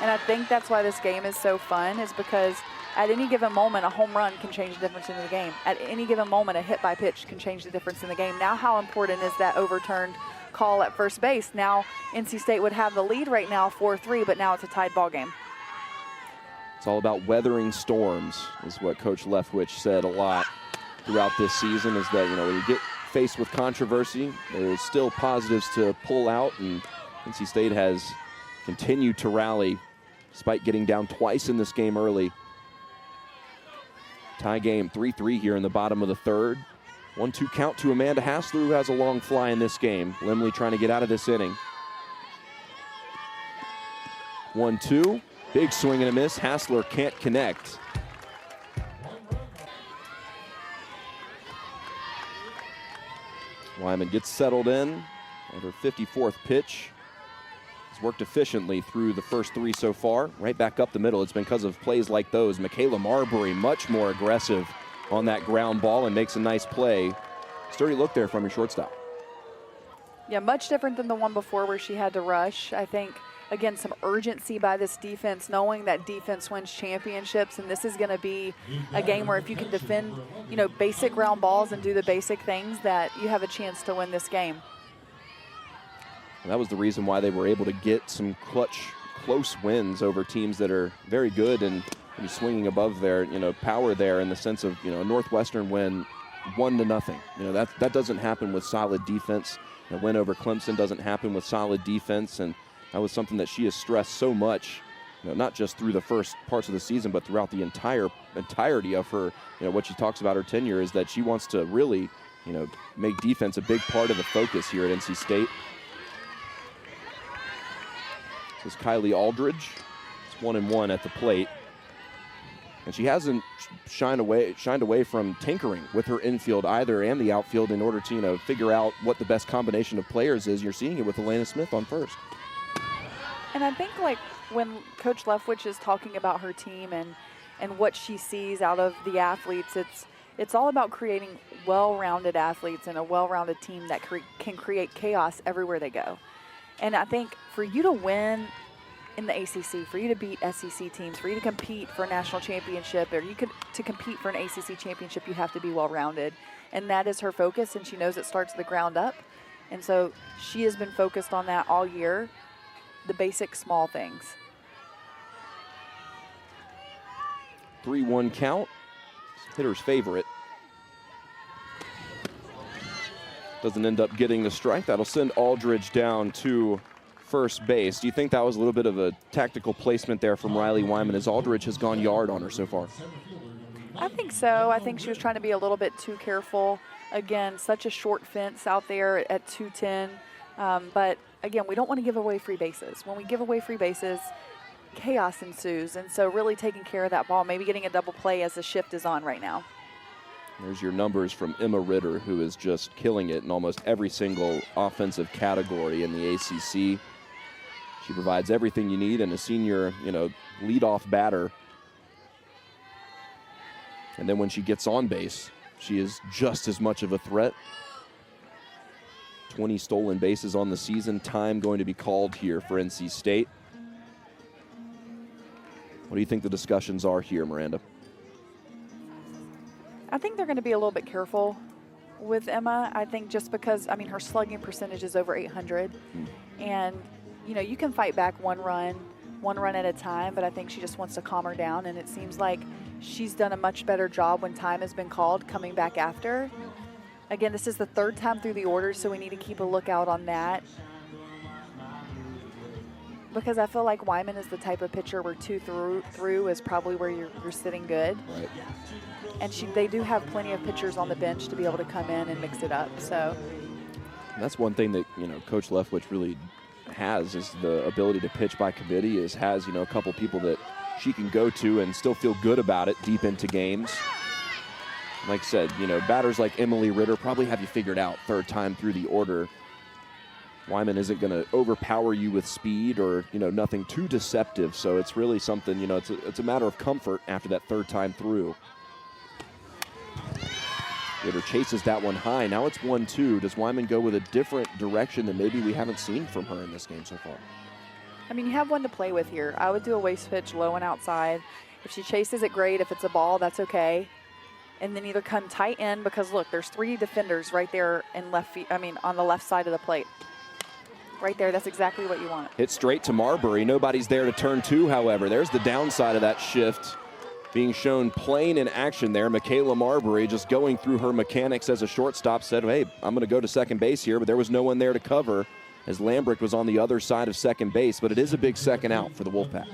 And I think that's why this game is so fun, is because at any given moment, a home run can change the difference in the game. At any given moment, a hit by pitch can change the difference in the game. Now, how important is that overturned call at first base? Now, NC State would have the lead right now, 4-3, but now it's a tied ball game. It's all about weathering storms, is what Coach Leftwich said a lot throughout this season, is that, when you get faced with controversy, there's still positives to pull out, and NC State has continued to rally despite getting down twice in this game early. Tie game 3-3 here in the bottom of the 3rd. 1-2 count to Amanda Hassler, who has a long fly in this game. Limley trying to get out of this inning. 1-2, big swing and a miss. Hassler can't connect. Wyman gets settled in at her 54th pitch. Has worked efficiently through the first 3 so far. Right back up the middle. It's been because of plays like those. Michaela Marbury much more aggressive on that ground ball and makes a nice play. Sturdy look there from your shortstop. Yeah, much different than the one before where she had to rush. I think, again, some urgency by this defense, knowing that defense wins championships, and this is going to be a game where if you can defend, basic ground balls and do the basic things, that you have a chance to win this game. And that was the reason why they were able to get some clutch, close wins over teams that are very good and swinging above their, power there, in the sense of, a Northwestern win 1-0. That doesn't happen with solid defense. A win over Clemson doesn't happen with solid defense, and that was something that she has stressed so much, not just through the first parts of the season, but throughout the entirety of her, what she talks about her tenure, is that she wants to really, make defense a big part of the focus here at NC State. This is Kylie Aldridge. It's 1-1 at the plate. And she hasn't shined away from tinkering with her infield either, and the outfield, in order to, figure out what the best combination of players is. You're seeing it with Elena Smith on first. And I think, when Coach Leftwich is talking about her team and what she sees out of the athletes, it's all about creating well-rounded athletes and a well-rounded team that can create chaos everywhere they go. And I think for you to win in the ACC, for you to beat SEC teams, for you to compete for a national championship, or to compete for an ACC championship, you have to be well-rounded. And that is her focus, and she knows it starts at the ground up. And so she has been focused on that all year, the basic small things. 3-1 count. Hitter's favorite. Doesn't end up getting the strike. That'll send Aldridge down to first base. Do you think that was a little bit of a tactical placement there from Riley Wyman, as Aldridge has gone yard on her so far? I think so. I think she was trying to be a little bit too careful. Again, such a short fence out there at 210. But again, we don't want to give away free bases. When we give away free bases, chaos ensues. And so really taking care of that ball, maybe getting a double play as the shift is on right now. There's your numbers from Emma Ritter, who is just killing it in almost every single offensive category in the ACC. She provides everything you need, and a senior, leadoff batter. And then when she gets on base, she is just as much of a threat. 20 stolen bases on the season. Time going to be called here for NC State. What do you think the discussions are here, Miranda? I think they're going to be a little bit careful with Emma. I think just because, her slugging percentage is over 800. And, you can fight back one run at a time, but I think she just wants to calm her down. And it seems like she's done a much better job when time has been called coming back after. Again, this is the 3rd time through the order, so we need to keep a lookout on that. Because I feel like Wyman is the type of pitcher where 2 through is probably where you're sitting good. Right. And they do have plenty of pitchers on the bench to be able to come in and mix it up. So that's one thing that, Coach Leftwich really has, is the ability to pitch by committee, has a couple people that she can go to and still feel good about it deep into games. Like I said, batters like Emily Ritter probably have you figured out 3rd time through the order. Wyman isn't going to overpower you with speed or, nothing too deceptive. So it's really something, it's a matter of comfort after that 3rd time through. Ritter chases that one high. Now it's 1-2. Does Wyman go with a different direction than maybe we haven't seen from her in this game so far? You have one to play with here. I would do a waist pitch low and outside. If she chases it, great. If it's a ball, that's okay. And then either come tight in, because look, there's 3 defenders right there in on the left side of the plate. Right there, that's exactly what you want. Hit straight to Marbury. Nobody's there to turn to, however. There's the downside of that shift being shown plain in action there. Michaela Marbury just going through her mechanics as a shortstop, said, hey, I'm going to go to second base here, but there was no one there to cover as Lambrick was on the other side of second base. But it is a big second out for the Wolfpack.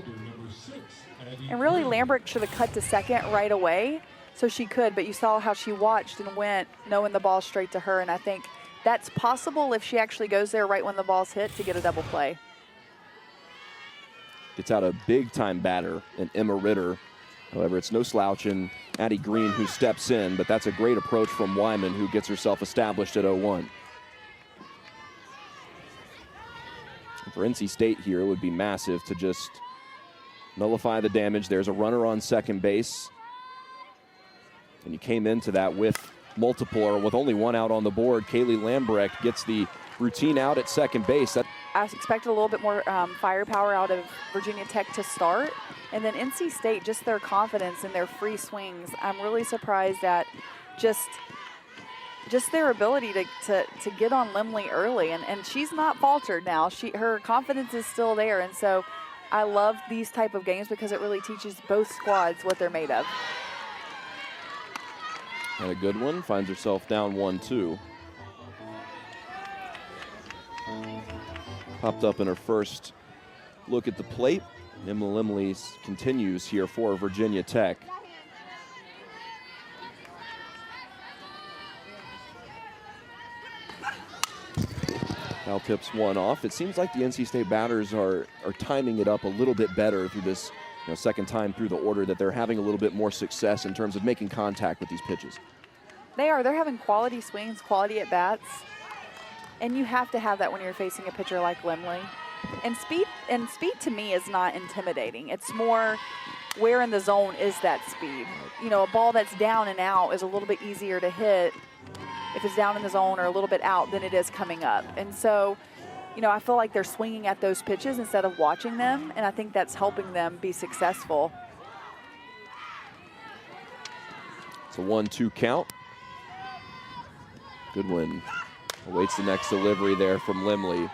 And really, Lambrick should have cut to second right away So she could, but you saw how she watched and went, knowing the ball straight to her, and I think that's possible if she actually goes there right when the ball's hit to get a double play. Gets out a big-time batter in Emma Ritter. However, it's no slouch in Addie Green who steps in, but that's a great approach from Wyman, who gets herself established at 0-1. For NC State here, it would be massive to just nullify the damage. There's a runner on second base. And you came into that with multiple, or with only one out on the board. Kaylee Lambrecht gets the routine out at second base. I expected a little bit more firepower out of Virginia Tech to start. And then NC State, just their confidence in their free swings. I'm really surprised at just their ability to get on Limley early. And she's not faltered now. Her confidence is still there. And so I love these type of games because it really teaches both squads what they're made of. And a good one, finds herself down 1-2. Popped up in her first look at the plate. Emma Limley continues here for Virginia Tech. Foul tips one off. It seems like the NC State batters are timing it up a little bit better through this second time through the order, that they're having a little bit more success in terms of making contact with these pitches. They're having quality swings, quality at bats. And you have to have that when you're facing a pitcher like Limley. And speed to me is not intimidating. It's more where in the zone is that speed. A ball that's down and out is a little bit easier to hit if it's down in the zone or a little bit out than it is coming up. And so, I feel like they're swinging at those pitches instead of watching them, and I think that's helping them be successful. It's a 1-2 count. Goodwin awaits the next delivery there from Limley.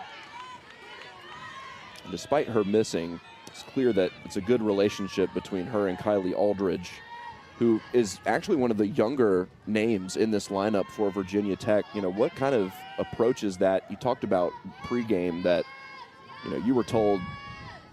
Despite her missing, it's clear that it's a good relationship between her and Kylie Aldridge, who is actually one of the younger names in this lineup for Virginia Tech. What kind of approaches that you talked about pregame that, you were told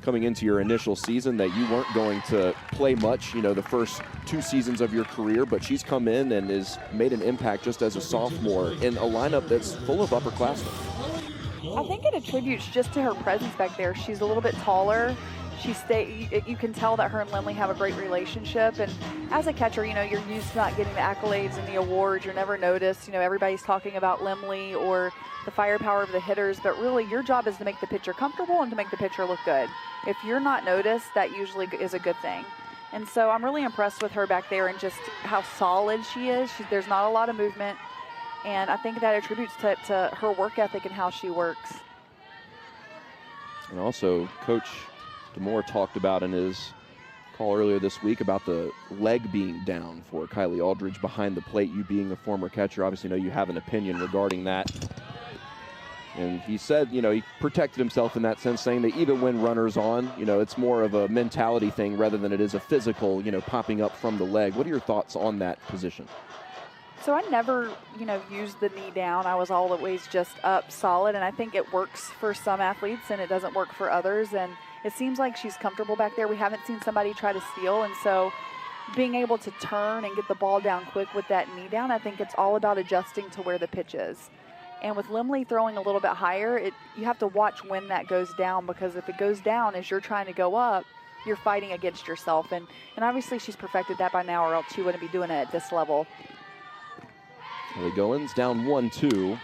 coming into your initial season that you weren't going to play much, the first 2 seasons of your career, but she's come in and has made an impact just as a sophomore in a lineup that's full of upperclassmen. I think it attributes just to her presence back there. She's a little bit taller. You can tell that her and Limley have a great relationship. And as a catcher, you're used to not getting the accolades and the awards. You're never noticed. Everybody's talking about Limley or the firepower of the hitters, but really your job is to make the pitcher comfortable and to make the pitcher look good. If you're not noticed, that usually is a good thing. And so I'm really impressed with her back there and just how solid she is. There's not a lot of movement. And I think that attributes to her work ethic and how she works. And also, Coach DeMore talked about in his call earlier this week about the leg being down for Kylie Aldridge behind the plate. You being a former catcher, obviously know you have an opinion regarding that. And he said, he protected himself in that sense, saying that even when runners on, it's more of a mentality thing rather than it is a physical, popping up from the leg. What are your thoughts on that position? So I never, used the knee down. I was always just up solid, and I think it works for some athletes and it doesn't work for others. And it seems like she's comfortable back there. We haven't seen somebody try to steal, and so being able to turn and get the ball down quick with that knee down, I think it's all about adjusting to where the pitch is. And with Limley throwing a little bit higher, you have to watch when that goes down, because if it goes down as you're trying to go up, you're fighting against yourself. And obviously she's perfected that by now, or else she wouldn't be doing it at this level. Kelly Goins down 1-2.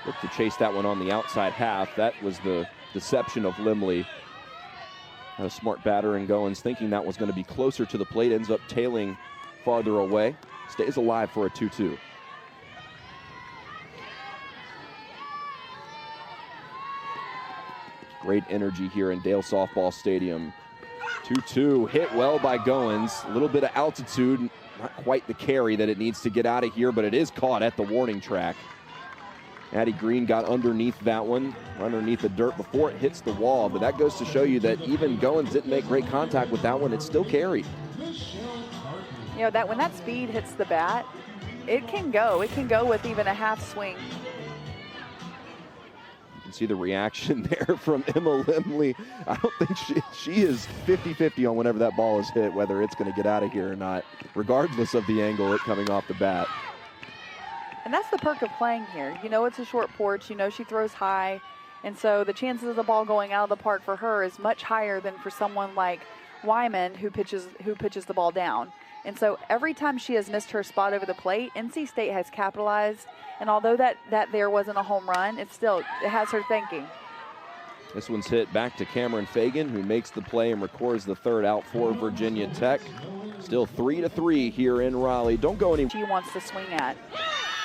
Look to chase that one on the outside half. That was the deception of Limley. Had a smart batter in Goins, thinking that was going to be closer to the plate. Ends up tailing farther away. Stays alive for a 2-2. Great energy here in Dale Softball Stadium. 2-2, hit well by Goins. A little bit of altitude, not quite the carry that it needs to get out of here, but it is caught at the warning track. Addie Green got underneath that one, underneath the dirt before it hits the wall, but that goes to show you that even Goins didn't make great contact with that one. It's still carried. That when that speed hits the bat, it can go. It can go with even a half swing. You see the reaction there from Emma Limley. I don't think she is 50-50 on whenever that ball is hit, whether it's going to get out of here or not, regardless of the angle it coming off the bat. And that's the perk of playing here. You know it's a short porch. You know she throws high. And so the chances of the ball going out of the park for her is much higher than for someone like Wyman who pitches the ball down. And so every time she has missed her spot over the plate, NC State has capitalized. And although that there wasn't a home run, it has her thinking. This one's hit back to Cameron Fagan, who makes the play and records the third out for Virginia Tech. Still 3-3 here in Raleigh. Don't go any. She wants to swing at,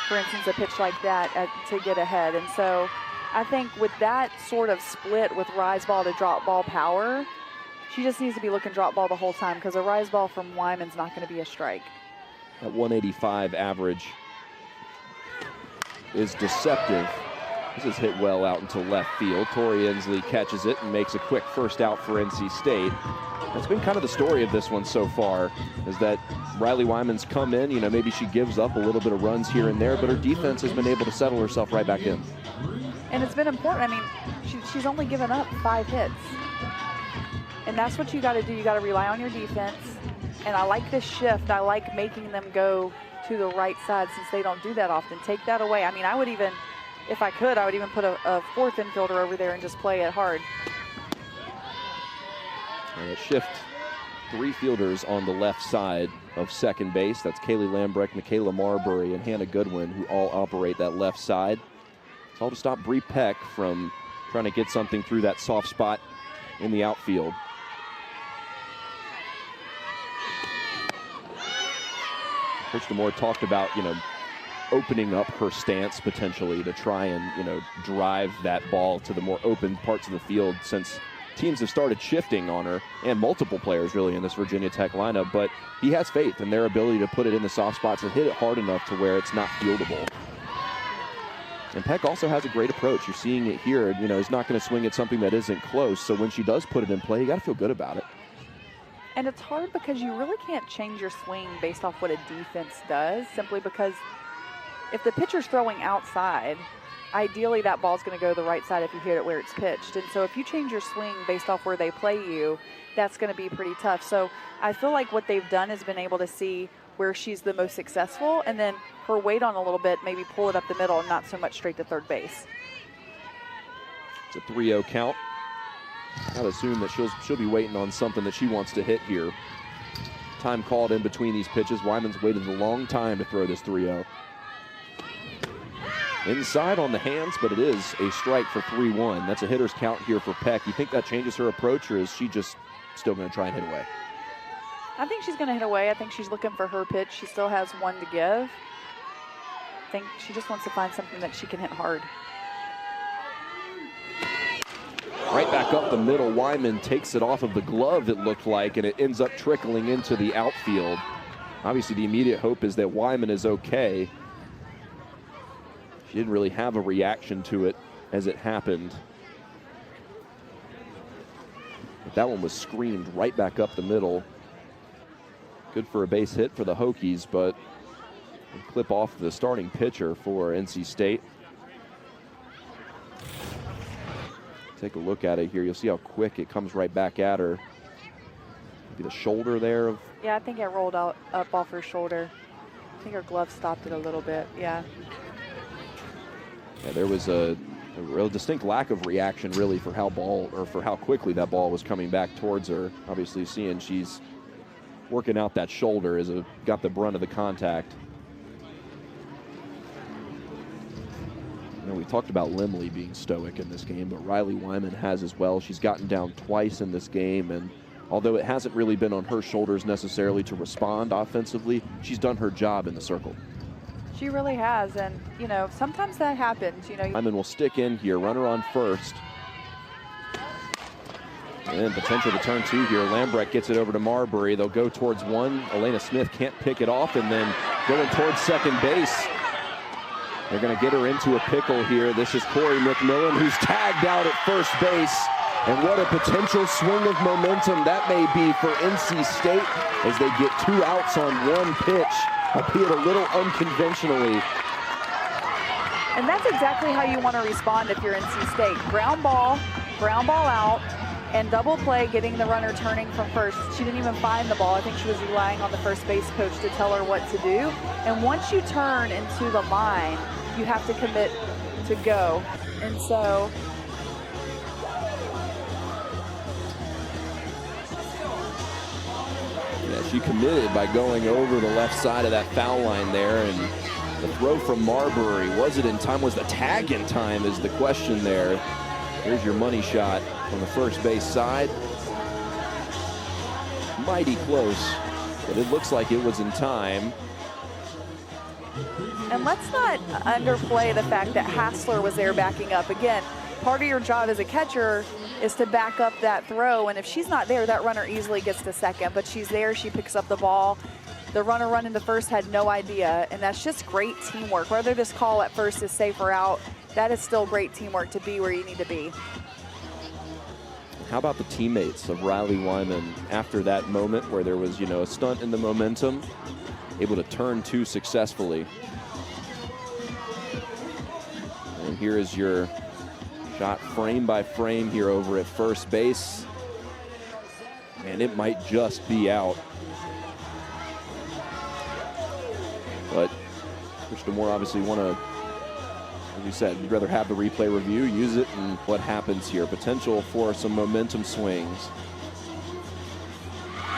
for instance, a pitch like that to get ahead. And so I think with that sort of split with rise ball to drop ball power, she just needs to be looking drop ball the whole time because a rise ball from Wyman's not going to be a strike. That 185 average is deceptive. This is hit well out into left field. Tori Inslee catches it and makes a quick first out for NC State. That's been kind of the story of this one so far, is that Riley Wyman's come in, you know, maybe she gives up a little bit of runs here and there, but her defense has been able to settle herself right back in. And it's been important. I mean, she's only given up 5 hits. And that's what you got to do. You got to rely on your defense. And I like this shift. I like making them go to the right side since they don't do that often. Take that away. I mean, I would even, if I could, I would even put a fourth infielder over there and just play it hard. Shift 3 fielders on the left side of second base. That's Kaylee Lambrecht, Michaela Marbury, and Hannah Goodwin, who all operate that left side. It's all to stop Bree Peck from trying to get something through that soft spot in the outfield. Coach DeMore talked about, you know, opening up her stance potentially to try and, you know, drive that ball to the more open parts of the field, since teams have started shifting on her, and multiple players really in this Virginia Tech lineup, but he has faith in their ability to put it in the soft spots and hit it hard enough to where it's not fieldable. And Peck also has a great approach. You're seeing it here. You know, he's not going to swing at something that isn't close, so when she does put it in play, you got to feel good about it. And it's hard because you really can't change your swing based off what a defense does, simply because if the pitcher's throwing outside, ideally that ball's going to go to the right side if you hit it where it's pitched. And so if you change your swing based off where they play you, that's going to be pretty tough. So I feel like what they've done is been able to see where she's the most successful, and then her weight on a little bit, maybe pull it up the middle and not so much straight to third base. It's a 3-0 count. I'd assume that she'll be waiting on something that she wants to hit here. Time called in between these pitches. Wyman's waited a long time to throw this 3-0. Inside on the hands, but it is a strike for 3-1. That's a hitter's count here for Peck. You think that changes her approach, or is she just still going to try and hit away? I think she's going to hit away. I think she's looking for her pitch. She still has one to give. I think she just wants to find something that she can hit hard. Right back up the middle. Wyman takes it off of the glove, it looked like, and it ends up trickling into the outfield. Obviously, the immediate hope is that Wyman is okay. She didn't really have a reaction to it as it happened. But that one was screamed right back up the middle. Good for a base hit for the Hokies, but a clip off the starting pitcher for NC State. Take a look at it here. You'll see how quick it comes right back at her. Maybe the shoulder there. Yeah, I think it rolled out up off her shoulder. I think her glove stopped it a little bit, yeah. Yeah, there was a real distinct lack of reaction really for how quickly that ball was coming back towards her. Obviously seeing she's working out that shoulder as it got the brunt of the contact. You know, we talked about Limley being stoic in this game, but Riley Wyman has as well. She's gotten down twice in this game, and although it hasn't really been on her shoulders necessarily to respond offensively, she's done her job in the circle. She really has, and, you know, sometimes that happens. You know, Wyman will stick in here, runner on first. And potential to turn 2 here. Lambrecht gets it over to Marbury. They'll go towards 1. Elena Smith can't pick it off, and then going towards second base. They're going to get her into a pickle here. This is Corey McMillan, who's tagged out at first base. And what a potential swing of momentum that may be for NC State as they get 2 outs on 1 pitch, albeit a little unconventionally. And that's exactly how you want to respond if you're NC State. Ground ball out, and double play, getting the runner turning from first. She didn't even find the ball. I think she was relying on the first base coach to tell her what to do. And once you turn into the line, you have to commit to go. And so yeah, she committed by going over the left side of that foul line there, and the throw from Marbury, was it in time? Was the tag in time is the question there. Here's your money shot from the first base side. Mighty close, but it looks like it was in time. And let's not underplay the fact that Hassler was there backing up. Again, part of your job as a catcher is to back up that throw, and if she's not there, that runner easily gets to second, but she's there, she picks up the ball. The runner running to first had no idea, and that's just great teamwork. Whether this call at first is safe or out, that is still great teamwork to be where you need to be. How about the teammates of Riley Wyman after that moment where there was, a stunt in the momentum, able to turn two successfully. And here is your shot frame by frame here over at first base. And it might just be out. But Krista Moore obviously want to, as you said, you'd rather have the replay review, use it, and what happens here. Potential for some momentum swings.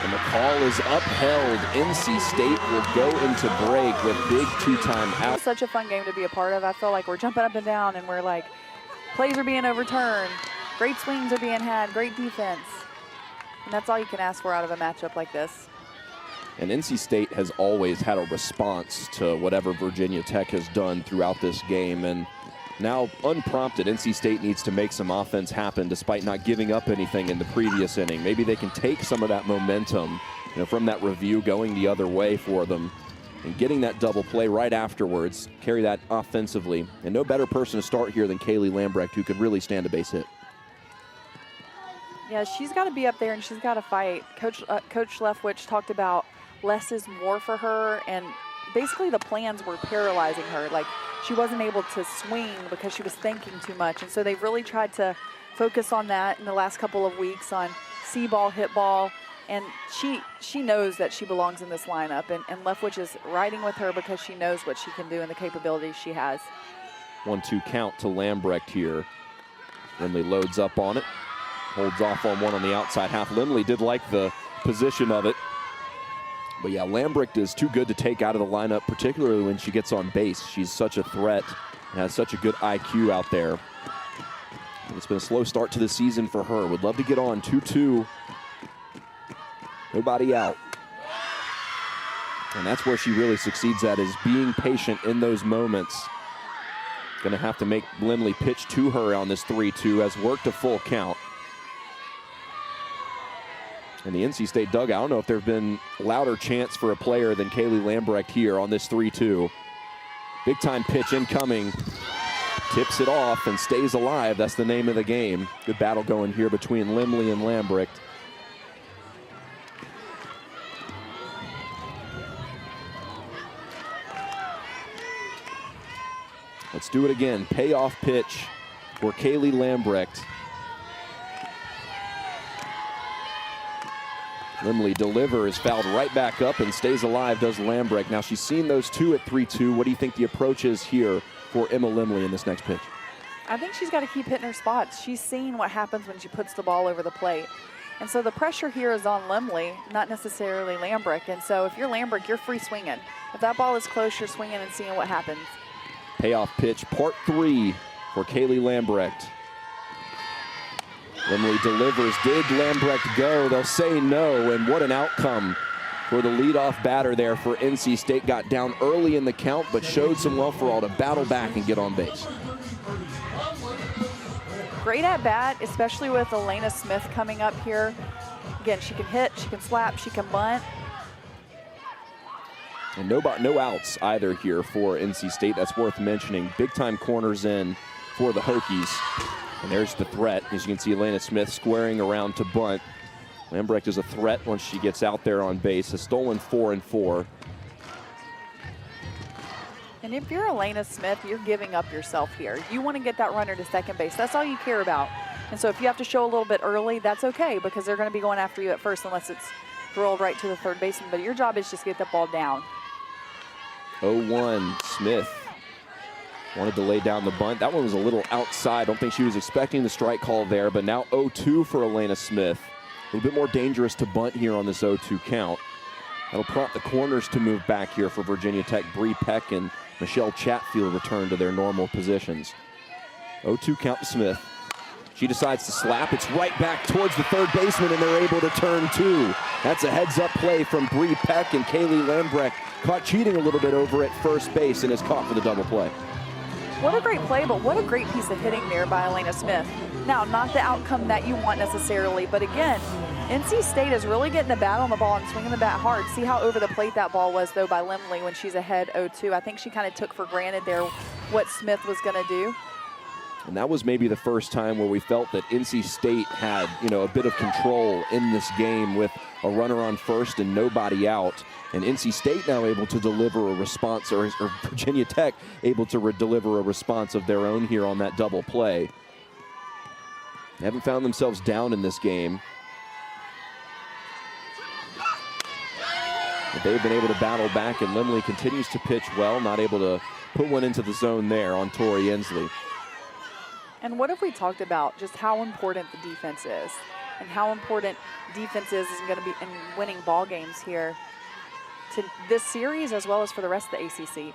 And the call is upheld. NC State will go into break with big two-time out. Such a fun game to be a part of. I feel like we're jumping up and down, and we're like, plays are being overturned. Great swings are being had, great defense. And that's all you can ask for out of a matchup like this. And NC State has always had a response to whatever Virginia Tech has done throughout this game. And now, unprompted, NC State needs to make some offense happen despite not giving up anything in the previous inning. Maybe they can take some of that momentum, from that review going the other way for them and getting that double play right afterwards, carry that offensively. And no better person to start here than Kaylee Lambrecht, who could really stand a base hit. Yeah, she's got to be up there and she's got to fight. Coach Leftwich talked about less is more for her, and basically the plans were paralyzing her. Like, she wasn't able to swing because she was thinking too much, and so they've really tried to focus on that in the last couple of weeks, on see ball, hit ball, and she knows that she belongs in this lineup, and Leftwich is riding with her because she knows what she can do and the capabilities she has. 1-2 count to Lambrecht here. Lindley loads up on it, holds off on one on the outside half. Lindley did like the position of it. But yeah, Lambrecht is too good to take out of the lineup, particularly when she gets on base. She's such a threat and has such a good IQ out there. And it's been a slow start to the season for her. Would love to get on 2-2. Nobody out. And that's where she really succeeds at, is being patient in those moments. Going to have to make Lindley pitch to her on this 3-2, has worked a full count. And the NC State dugout, I don't know if there have been louder chants for a player than Kaylee Lambrecht here on this 3-2. Big time pitch incoming. Tips it off and stays alive. That's the name of the game. Good battle going here between Lindley and Lambrecht. Let's do it again. Payoff pitch for Kaylee Lambrecht. Lindley delivers, fouled right back up, and stays alive, does Lambrecht. Now, she's seen those two at 3-2. What do you think the approach is here for Emma Lindley in this next pitch? I think she's got to keep hitting her spots. She's seen what happens when she puts the ball over the plate. And so the pressure here is on Lindley, not necessarily Lambrecht. And so if you're Lambrecht, you're free swinging. If that ball is close, you're swinging and seeing what happens. Payoff pitch, part 3 for Kaylee Lambrecht. Lindley delivers. Did Lambrecht go? They'll say no, and what an outcome for the leadoff batter there for NC State. Got down early in the count, but showed some well-for-all to battle back and get on base. Great at bat, especially with Elena Smith coming up here. Again, she can hit, she can slap, she can bunt. And no outs either here for NC State. That's worth mentioning. Big-time corners in for the Hokies. And there's the threat. As you can see, Elena Smith squaring around to bunt. Lambrecht is a threat once she gets out there on base. Has stolen 4 and 4. And if you're Elena Smith, you're giving up yourself here. You want to get that runner to second base. That's all you care about. And so if you have to show a little bit early, that's okay, because they're going to be going after you at first unless it's rolled right to the third baseman. But your job is just get that ball down. 0-1, Smith wanted to lay down the bunt. That one was a little outside. Don't think she was expecting the strike call there, but now 0-2 for Elena Smith. A little bit more dangerous to bunt here on this 0-2 count. That'll prompt the corners to move back here for Virginia Tech. Bree Peck and Michelle Chatfield return to their normal positions. 0-2 count to Smith. She decides to slap. It's right back towards the third baseman, and they're able to turn two. That's a heads-up play from Bree Peck, and Kaylee Lambrecht caught cheating a little bit over at first base and is caught for the double play. What a great play, but what a great piece of hitting there by Elena Smith. Now, not the outcome that you want necessarily, but again, NC State is really getting the bat on the ball and swinging the bat hard. See how over the plate that ball was, though, by Lemley when she's ahead 0-2. I think she kind of took for granted there what Smith was going to do. And that was maybe the first time where we felt that NC State had, a bit of control in this game with a runner on first and nobody out. And NC State now able to deliver a response, or Virginia Tech able to deliver a response of their own here on that double play. They haven't found themselves down in this game. But they've been able to battle back, and Lemley continues to pitch well, not able to put one into the zone there on Tori Inslee. And what have we talked about? Just how important the defense is, and how important defense is going to be in winning ball games here to this series as well as for the rest of the ACC.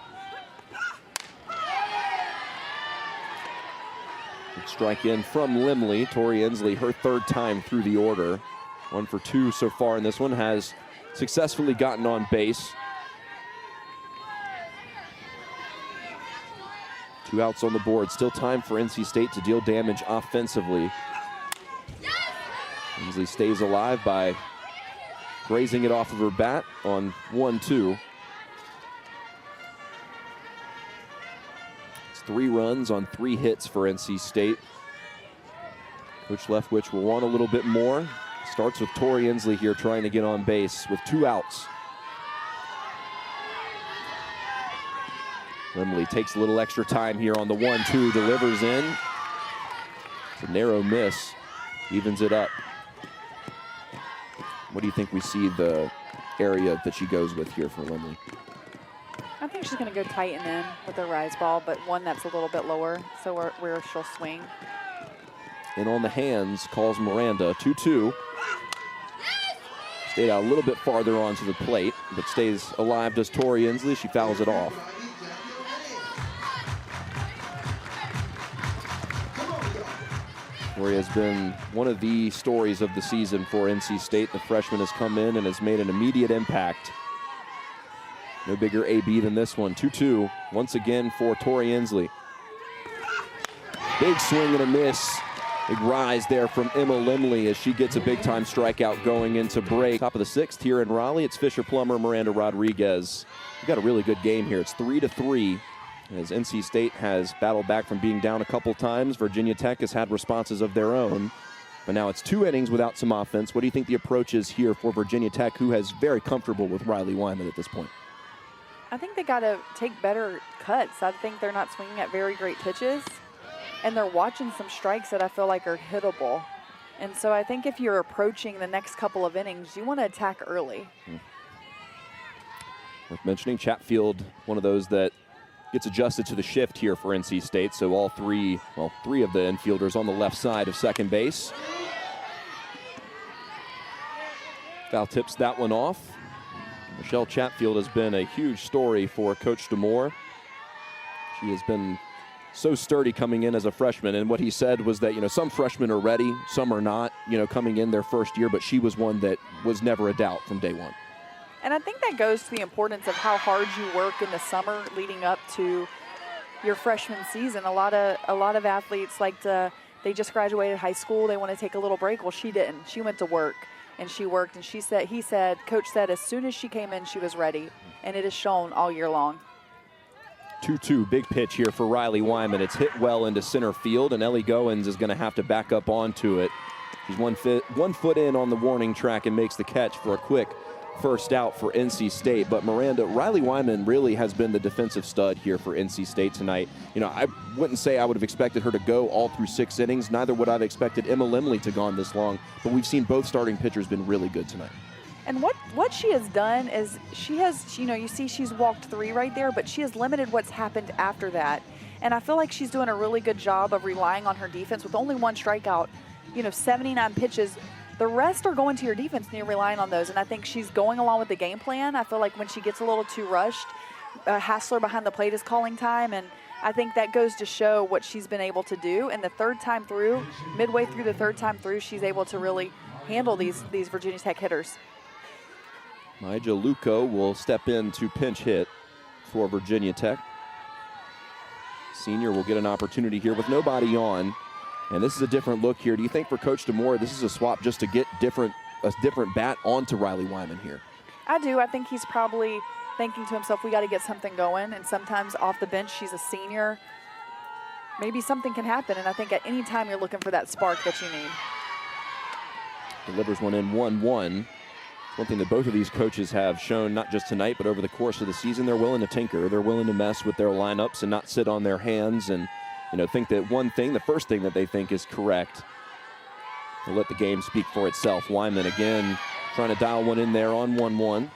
Good strike in from Lemley. Tori Inslee, her third time through the order. 1 for 2 so far in this one, has successfully gotten on base. 2 outs on the board. Still time for NC State to deal damage offensively. Inslee stays alive by grazing it off of her bat on 1-2. It's 3 runs on 3 hits for NC State. Coach Leftwich will want a little bit more. Starts with Tori Inslee here trying to get on base with 2 outs. Lemley takes a little extra time here on the 1-2, delivers in. It's a narrow miss, evens it up. What do you think we see the area that she goes with here for Lemley? I think she's going to go tighten in with a rise ball, but one that's a little bit lower, so where she'll swing. And on the hands, calls Miranda, 2-2. Stayed out a little bit farther onto the plate, but stays alive, does Tori Inslee. She fouls it off. Tori has been one of the stories of the season for NC State. The freshman has come in and has made an immediate impact. No bigger AB than this one. 2-2 once again for Tori Inslee. Big swing and a miss. Big rise there from Emma Lemley as she gets a big-time strikeout going into break. Top of the 6th here in Raleigh. It's Fisher Plummer, Miranda Rodriguez. We've got a really good game here. It's 3-3. As NC State has battled back from being down a couple times, Virginia Tech has had responses of their own. But now it's 2 innings without some offense. What do you think the approach is here for Virginia Tech, who has very comfortable with Riley Wyman at this point? I think they got to take better cuts. I think they're not swinging at very great pitches, and they're watching some strikes that I feel like are hittable. And so I think if you're approaching the next couple of innings, you want to attack early. Worth mentioning, Chatfield, one of those that gets adjusted to the shift here for NC State. So all three of the infielders on the left side of second base. Foul tips that one off. Michelle Chatfield has been a huge story for Coach DeMore. She has been so sturdy coming in as a freshman, and what he said was that, some freshmen are ready, some are not, coming in their first year, but she was one that was never a doubt from day one. And I think that goes to the importance of how hard you work in the summer leading up to your freshman season. A lot of athletes they just graduated high school, they want to take a little break. Well, she didn't. She went to work, and she worked, and Coach said as soon as she came in, she was ready, and it has shown all year long. 2-2, big pitch here for Riley Wyman. It's hit well into center field, and Ellie Goins is going to have to back up onto it. She's one foot in on the warning track and makes the catch for a quick first out for NC State. But Miranda, Riley Wyman really has been the defensive stud here for NC State tonight. You know, I wouldn't say I would have expected her to go all through 6 innings. Neither would I have expected Emma Limley to go on this long. But we've seen both starting pitchers been really good tonight. And what she has done is she has, you know, you see she's walked 3 right there, but she has limited what's happened after that. And I feel like she's doing a really good job of relying on her defense with only 1 strikeout, you know, 79 pitches. The rest are going to your defense and you're relying on those. And I think she's going along with the game plan. I feel like when she gets a little too rushed, Hassler behind the plate is calling time. And I think that goes to show what she's been able to do. And the 3rd time through, midway through the 3rd time through, she's able to really handle these Virginia Tech hitters. Maija Luco will step in to pinch hit for Virginia Tech. Senior will get an opportunity here with nobody on. And this is a different look here. Do you think for Coach DeMore, this is a swap just to get a different bat onto Riley Wyman here? I do. I think he's probably thinking to himself, we got to get something going. And sometimes off the bench, she's a senior. Maybe something can happen. And I think at any time you're looking for that spark that you need. Delivers one in 1-1. One thing that both of these coaches have shown, not just tonight, but over the course of the season, they're willing to tinker. They're willing to mess with their lineups and not sit on their hands and, you know, think that the first thing that they think is correct. They'll let the game speak for itself. Wyman again trying to dial one in there on 1-1.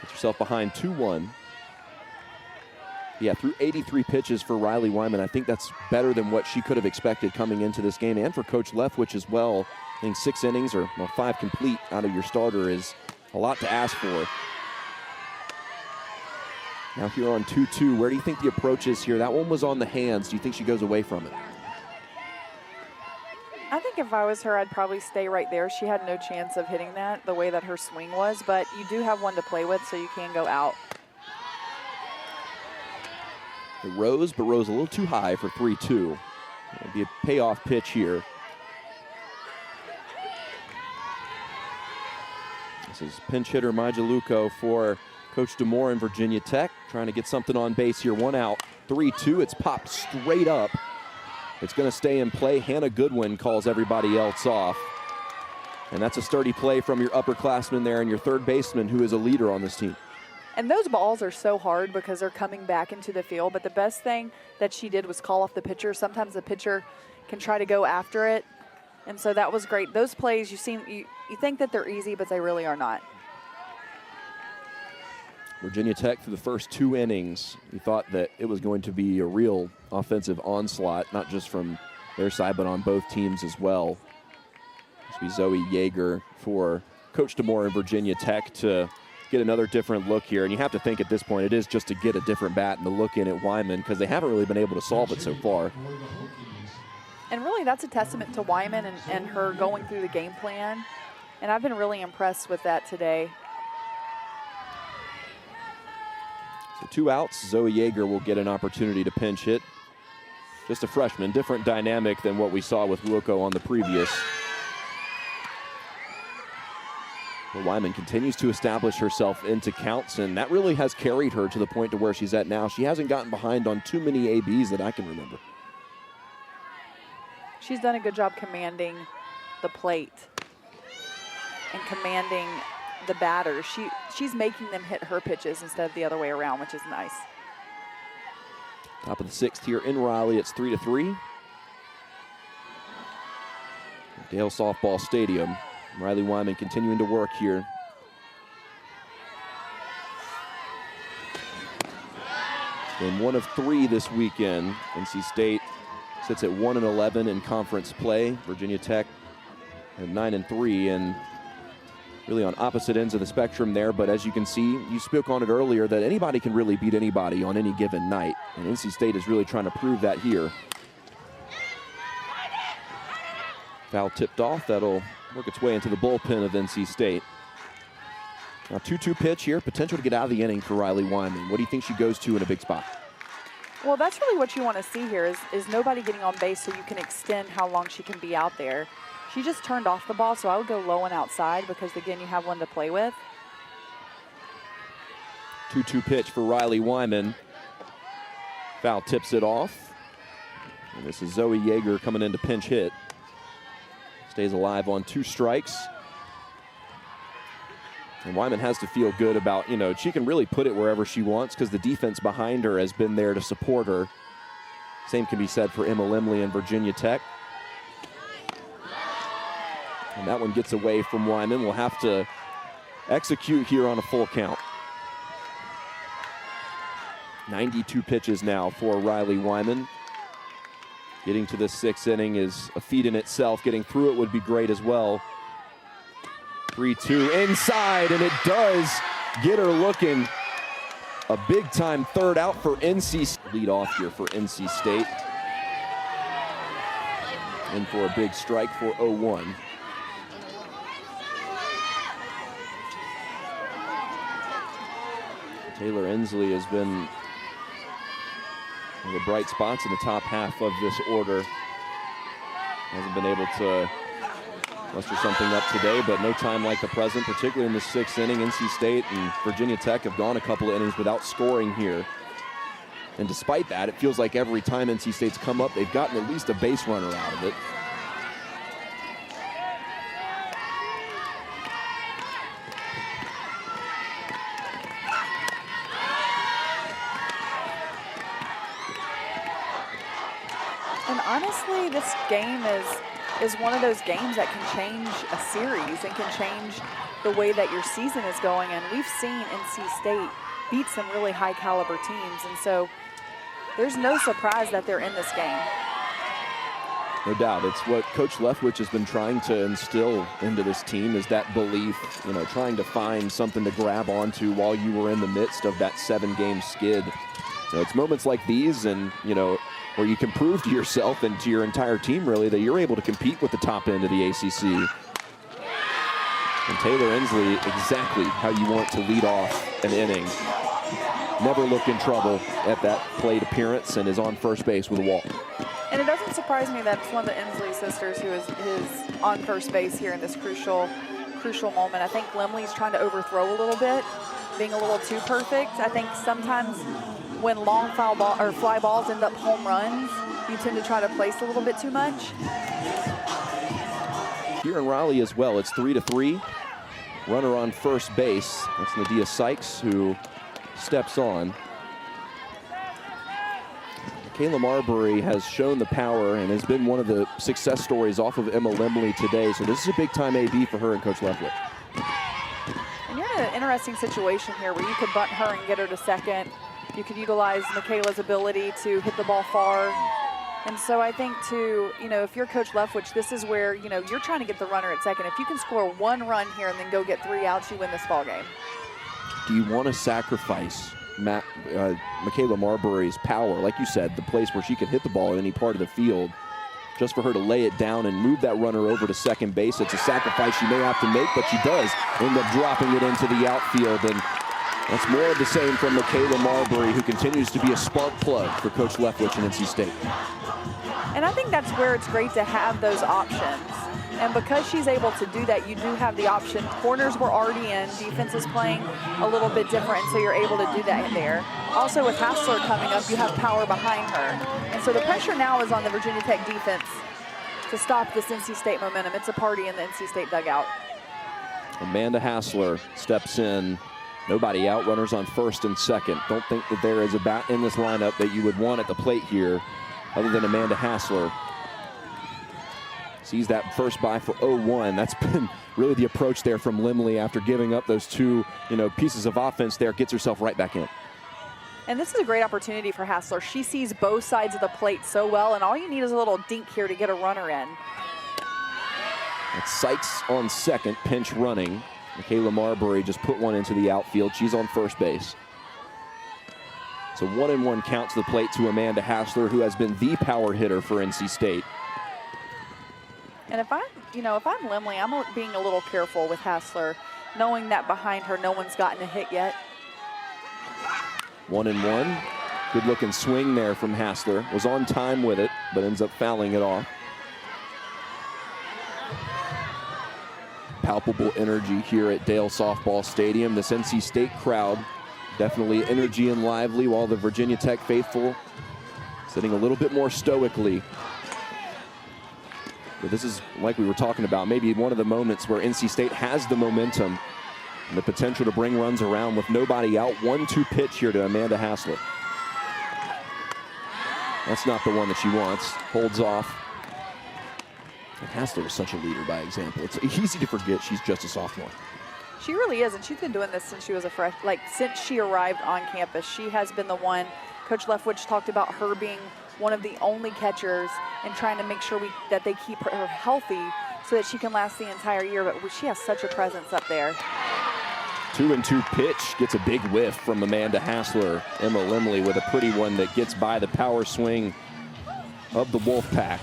Get yourself behind 2-1. Yeah, through 83 pitches for Riley Wyman. I think that's better than what she could have expected coming into this game, and for Coach Leftwich as well. I think 6 innings or 5 complete out of your starter is a lot to ask for. Now here on 2-2, where do you think the approach is here? That one was on the hands. Do you think she goes away from it? I think if I was her, I'd probably stay right there. She had no chance of hitting that the way that her swing was, but you do have one to play with, so you can go out. It rose, but rose a little too high for 3-2. It'll be a payoff pitch here. This is pinch hitter Maija Luco for Coach DeMore in Virginia Tech. Trying to get something on base here. 1 out, 3-2. It's popped straight up. It's going to stay in play. Hannah Goodwin calls everybody else off. And that's a sturdy play from your upperclassman there and your third baseman, who is a leader on this team. And those balls are so hard because they're coming back into the field. But the best thing that she did was call off the pitcher. Sometimes the pitcher can try to go after it. And so that was great. Those plays, you think that they're easy, but they really are not. Virginia Tech, through the first 2 innings, we thought that it was going to be a real offensive onslaught, not just from their side, but on both teams as well. This will be Zoe Yeager for Coach DeMore in Virginia Tech to get another different look here. And you have to think at this point it is just to get a different bat and to look in at Wyman, because they haven't really been able to solve it so far. And really, that's a testament to Wyman and her going through the game plan. And I've been really impressed with that today. So 2 outs. Zoe Yeager will get an opportunity to pinch hit. Just a freshman, different dynamic than what we saw with Luco on the previous. Well, Wyman continues to establish herself into counts, and that really has carried her to the point to where she's at now. She hasn't gotten behind on too many ABs that I can remember. She's done a good job commanding the plate and commanding the batters. She's making them hit her pitches instead of the other way around, which is nice. Top of the 6th here in Raleigh. It's 3-3. Dale Softball Stadium. Riley Wyman continuing to work here. Game 1 of 3 this weekend. NC State sits at 1-11 in conference play. Virginia Tech at 9-3, and really on opposite ends of the spectrum there. But as you can see, you spoke on it earlier, that anybody can really beat anybody on any given night. And NC State is really trying to prove that here. Foul tipped off. That'll work its way into the bullpen of NC State. Now 2-2 pitch here. Potential to get out of the inning for Riley Wyman. What do you think she goes to in a big spot? Well, that's really what you want to see here is nobody getting on base so you can extend how long she can be out there. She just turned off the ball, so I would go low and outside because, again, you have one to play with. 2-2 pitch for Riley Wyman. Foul tips it off. And this is Zoe Yeager coming in to pinch hit. Stays alive on 2 strikes. And Wyman has to feel good about, she can really put it wherever she wants because the defense behind her has been there to support her. Same can be said for Emma Limley and Virginia Tech. And that one gets away from Wyman. We'll have to execute here on a full count. 92 pitches now for Riley Wyman. Getting to the 6th inning is a feat in itself. Getting through it would be great as well. 3-2 inside, and it does get her looking. A big-time third out for NC State. Lead off here for NC State. In for a big strike for 0-1. Taylor Inslee has been one of the bright spots in the top half of this order. Hasn't been able to muster something up today, but no time like the present, particularly in the 6th inning. NC State and Virginia Tech have gone a couple of innings without scoring here. And despite that, it feels like every time NC State's come up, they've gotten at least a base runner out of it. And honestly, this game is one of those games that can change a series and can change the way that your season is going. And we've seen NC State beat some really high caliber teams. And so there's no surprise that they're in this game. No doubt. It's what Coach Leftwich has been trying to instill into this team, is that belief, trying to find something to grab onto while you were in the midst of that 7-game skid. It's moments like these and, where you can prove to yourself and to your entire team, really, that you're able to compete with the top end of the ACC. And Taylor Inslee, exactly how you want to lead off an inning. Never looked in trouble at that plate appearance and is on first base with a walk. And it doesn't surprise me that it's one of the Inslee sisters who is on first base here in this crucial moment. I think Limley's trying to overthrow a little bit, being a little too perfect. I think sometimes when long fly balls end up home runs, you tend to try to place a little bit too much. Here in Raleigh as well, it's 3-3. Runner on first base. That's Nadia Sykes who steps on. Kayla Marbury has shown the power and has been one of the success stories off of Emma Limley today. So this is a big-time AB for her and Coach Leftwich. And you're in an interesting situation here where you could bunt her and get her to second. You could utilize Michaela's ability to hit the ball far. And so I think if you're Coach Leftwich, this is where, you're trying to get the runner at second. If you can score 1 run here and then go get 3 outs, you win this ball game. Do you want to sacrifice Michaela Marbury's power, like you said, the place where she can hit the ball at any part of the field, just for her to lay it down and move that runner over to second base? It's a sacrifice she may have to make, but she does end up dropping it into the outfield. And that's more of the same from Michaela Marbury, who continues to be a spark plug for Coach Leftwich and NC State. And I think that's where it's great to have those options. And because she's able to do that, you do have the option. Corners were already in. Defense is playing a little bit different, so you're able to do that in there. Also, with Hassler coming up, you have power behind her. And so the pressure now is on the Virginia Tech defense to stop this NC State momentum. It's a party in the NC State dugout. Amanda Hassler steps in. Nobody out, runners on first and second. Don't think that there is a bat in this lineup that you would want at the plate here other than Amanda Hassler. Sees that first by for 0-1. That's been really the approach there from Limley after giving up those 2, pieces of offense there. Gets herself right back in. And this is a great opportunity for Hassler. She sees both sides of the plate so well, and all you need is a little dink here to get a runner in. It's Sykes on second, pinch running. Michaela Marbury just put one into the outfield. She's on first base. So 1-1 count to the plate to Amanda Hassler, who has been the power hitter for NC State. And if I'm Limley, I'm being a little careful with Hassler, knowing that behind her no one's gotten a hit yet. 1-1. Good looking swing there from Hassler. Was on time with it, but ends up fouling it off. Palpable energy here at Dale Softball Stadium. This NC State crowd, definitely energy and lively, while the Virginia Tech faithful sitting a little bit more stoically. But this is, like we were talking about, maybe one of the moments where NC State has the momentum And the potential to bring runs around with nobody out. 1-2 pitch here to Amanda Hassler. That's not the one that she wants. Holds off. And Hassler is such a leader by example. It's easy to forget she's just a sophomore. She really is, and she's been doing this since she was since she arrived on campus. She has been the one. Coach Leftwich talked about her being one of the only catchers and trying to make sure that they keep her healthy so that she can last the entire year, but she has such a presence up there. 2-2 pitch gets a big whiff from Amanda Hassler. Emma Limley with a pretty one that gets by the power swing of the Wolfpack.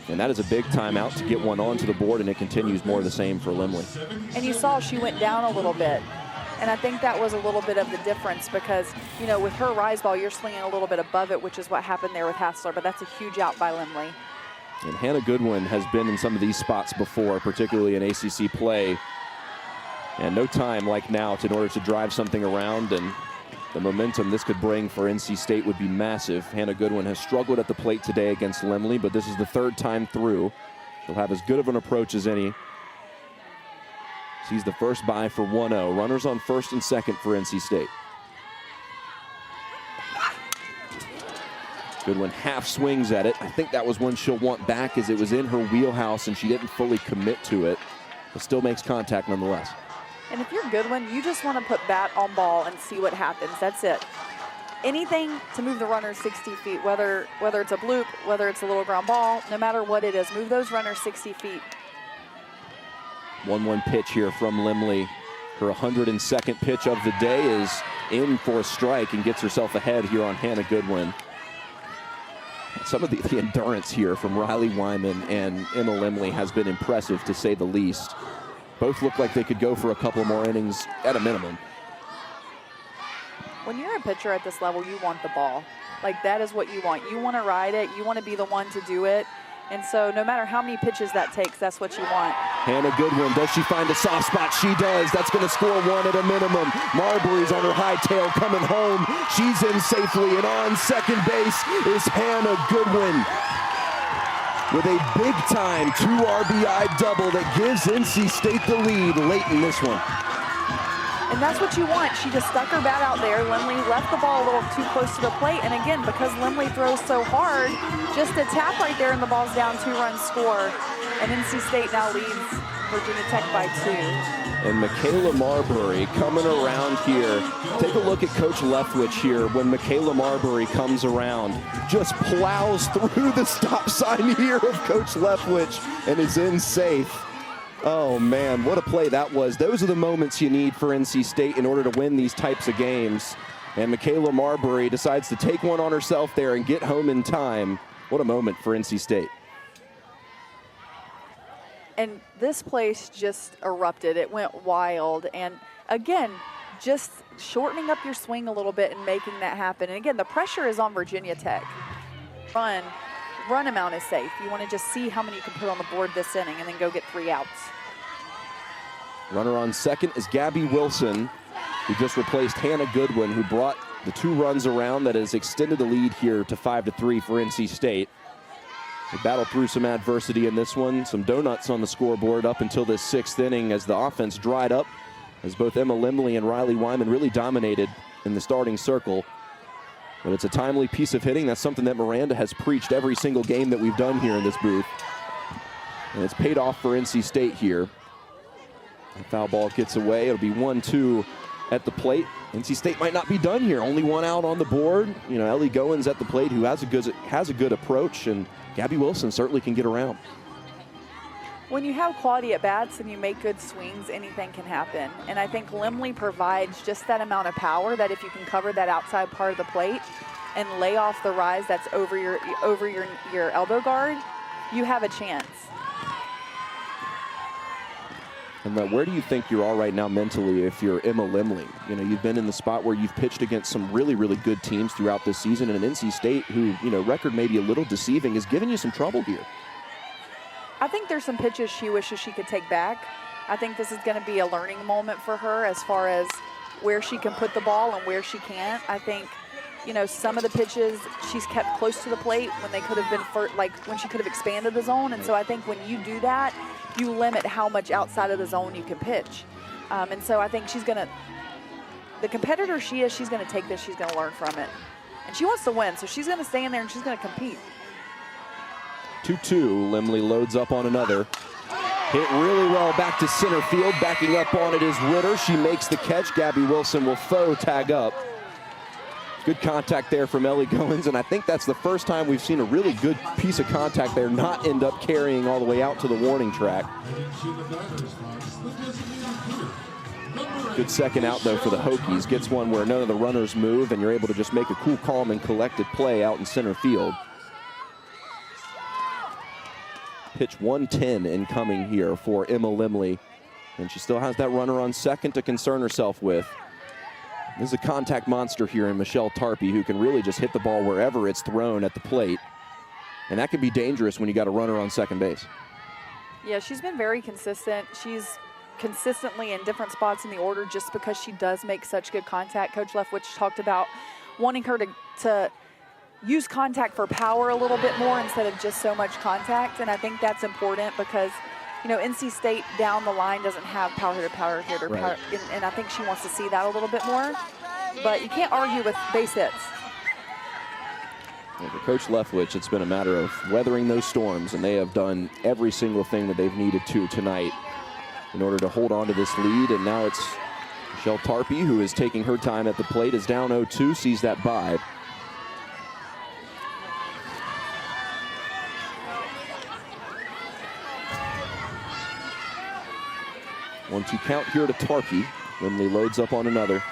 And that is a big timeout to get one onto the board, and it continues more of the same for Limley. And you saw she went down a little bit. And I think that was a little bit of the difference because, you know, with her rise ball, you're swinging a little bit above it, which is what happened there with Hassler, but that's a huge out by Limley. And Hannah Goodwin has been in some of these spots before, particularly in ACC play. And no time like now in order to drive something around, and the momentum this could bring for NC State would be massive. Hannah Goodwin has struggled at the plate today against Limley, but this is the third time through. She'll have as good of an approach as any. Sees the first bye for 1-0. Runners on first and second for NC State. Goodwin half swings at it. I think that was one she'll want back as it was in her wheelhouse and she didn't fully commit to it, but still makes contact nonetheless. And if you're Goodwin, you just want to put bat on ball and see what happens. That's it. Anything to move the runners 60 feet, whether it's a bloop, whether it's a little ground ball, no matter what it is, move those runners 60 feet. 1-1 pitch here from Limley. Her 102nd pitch of the day is in for a strike and gets herself ahead here on Hannah Goodwin. Some of the endurance here from Riley Wyman and Emma Limley has been impressive, to say the least. Both look like they could go for a couple more innings at a minimum. When you're a pitcher at this level, you want the ball. Like, that is what you want. You want to ride it. You want to be the one to do it. And so no matter how many pitches that takes, that's what you want. Hannah Goodwin, does she find a soft spot? She does. That's going to score one at a minimum. Marbury's on her high tail coming home. She's in safely, and on second base is Hannah Goodwin with a big-time 2 RBI double that gives NC State the lead late in this one. And that's what you want. She just stuck her bat out there. Limley left the ball a little too close to the plate. And again, because Limley throws so hard, just a tap right there and the ball's down, 2-run score. And NC State now leads Virginia Tech by 2. And Michaela Marbury coming around here. Take a look at Coach Leftwich here when Michaela Marbury comes around. Just plows through the stop sign here of Coach Leftwich and is in safe. Oh man, what a play that was. Those are the moments you need for NC State in order to win these types of games. And Michaela Marbury decides to take one on herself there and get home in time. What a moment for NC State. And this place just erupted. It went wild. And again, just shortening up your swing a little bit and making that happen. And again, the pressure is on Virginia Tech. Run amount is safe. You want to just see how many you can put on the board this inning and then go get 3 outs. Runner on second is Gabby Wilson, who just replaced Hannah Goodwin, who brought the 2 runs around that has extended the lead here to 5-3 for NC State. They battled through some adversity in this one, some donuts on the scoreboard up until this 6th inning as the offense dried up, as both Emma Limley and Riley Wyman really dominated in the starting circle. But it's a timely piece of hitting. That's something that Miranda has preached every single game that we've done here in this booth. And it's paid off for NC State here. The foul ball gets away. It'll be 1-2 at the plate. NC State might not be done here. Only 1 out on the board. You know, Ellie Goins at the plate, who has a good approach, and Gabby Wilson certainly can get around. When you have quality at bats and you make good swings, anything can happen. And I think Limley provides just that amount of power that if you can cover that outside part of the plate and lay off the rise that's over your elbow guard, you have a chance. And where do you think you are right now mentally if you're Emma Limley? You know, you've been in the spot where you've pitched against some really, really good teams throughout this season, and an NC State who, you know, record may be a little deceiving, is giving you some trouble here. I think there's some pitches she wishes she could take back. I think this is going to be a learning moment for her as far as where she can put the ball and where she can't. I think, you know, some of the pitches she's kept close to the plate when they could have been, when she could have expanded the zone. And so I think when you do that, you limit how much outside of the zone you can pitch. And so I think she's going to, the competitor she is, she's going to take this, she's going to learn from it. And she wants to win, so she's going to stay in there and she's going to compete. 2-2, Limley loads up on another. Hit really well back to center field. Backing up on it is Ritter. She makes the catch. Gabby Wilson will faux tag up. Good contact there from Ellie Goins, and I think that's the first time we've seen a really good piece of contact there not end up carrying all the way out to the warning track. Good second out, though, for the Hokies. Gets one where none of the runners move, and you're able to just make a cool, calm, and collected play out in center field. Pitch 110 incoming here for Emma Limley, and she still has that runner on second to concern herself with. This is a contact monster here in Michelle Tarpey, who can really just hit the ball wherever it's thrown at the plate, and that can be dangerous when you got a runner on second base. Yeah, she's been very consistent. She's consistently in different spots in the order just because she does make such good contact. Coach Leftwich talked about wanting her to use contact for power a little bit more instead of just so much contact, and I think that's important because, you know, NC State down the line doesn't have power hitter, right. And I think she wants to see that a little bit more, but you can't argue with base hits. Well, for Coach Leftwich, it's been a matter of weathering those storms, and they have done every single thing that they've needed to tonight in order to hold on to this lead, and now it's Michelle Tarpey, who is taking her time at the plate, is down 0-2, sees that by. One-two count here to Tarpey. Limley loads up on another.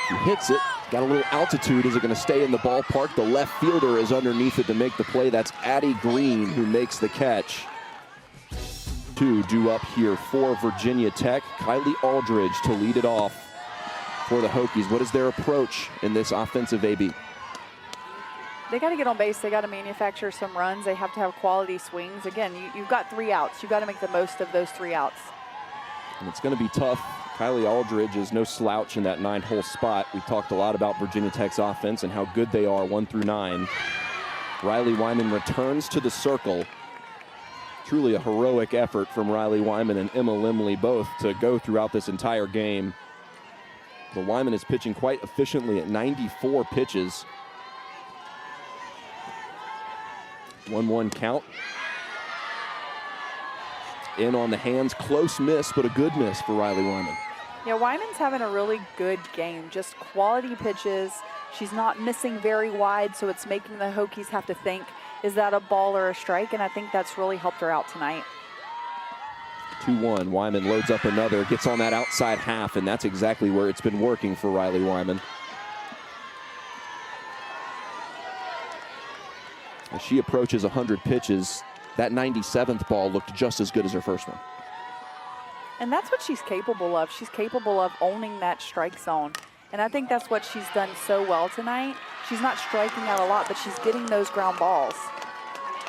She hits it. Got a little altitude. Is it going to stay in the ballpark? The left fielder is underneath it to make the play. That's Addie Green who makes the catch. Two due up here for Virginia Tech. Kylie Aldridge to lead it off for the Hokies. What is their approach in this offensive AB? They got to get on base. They got to manufacture some runs. They have to have quality swings. Again, you've got 3 outs. You've got to make the most of those 3 outs. And it's going to be tough. Kylie Aldridge is no slouch in that 9-hole spot. We talked a lot about Virginia Tech's offense and how good they are 1 through 9. Riley Wyman returns to the circle. Truly a heroic effort from Riley Wyman and Emma Limley both to go throughout this entire game. But Wyman is pitching quite efficiently at 94 pitches. 1-1 count. In on the hands, close miss, but a good miss for Riley Wyman. Yeah, Wyman's having a really good game, just quality pitches. She's not missing very wide, so it's making the Hokies have to think, is that a ball or a strike? And I think that's really helped her out tonight. 2-1, Wyman loads up another, gets on that outside half, and that's exactly where it's been working for Riley Wyman. As she approaches 100 pitches, that 97th ball looked just as good as her first one. And that's what she's capable of. She's capable of owning that strike zone. And I think that's what she's done so well tonight. She's not striking out a lot, but she's getting those ground balls.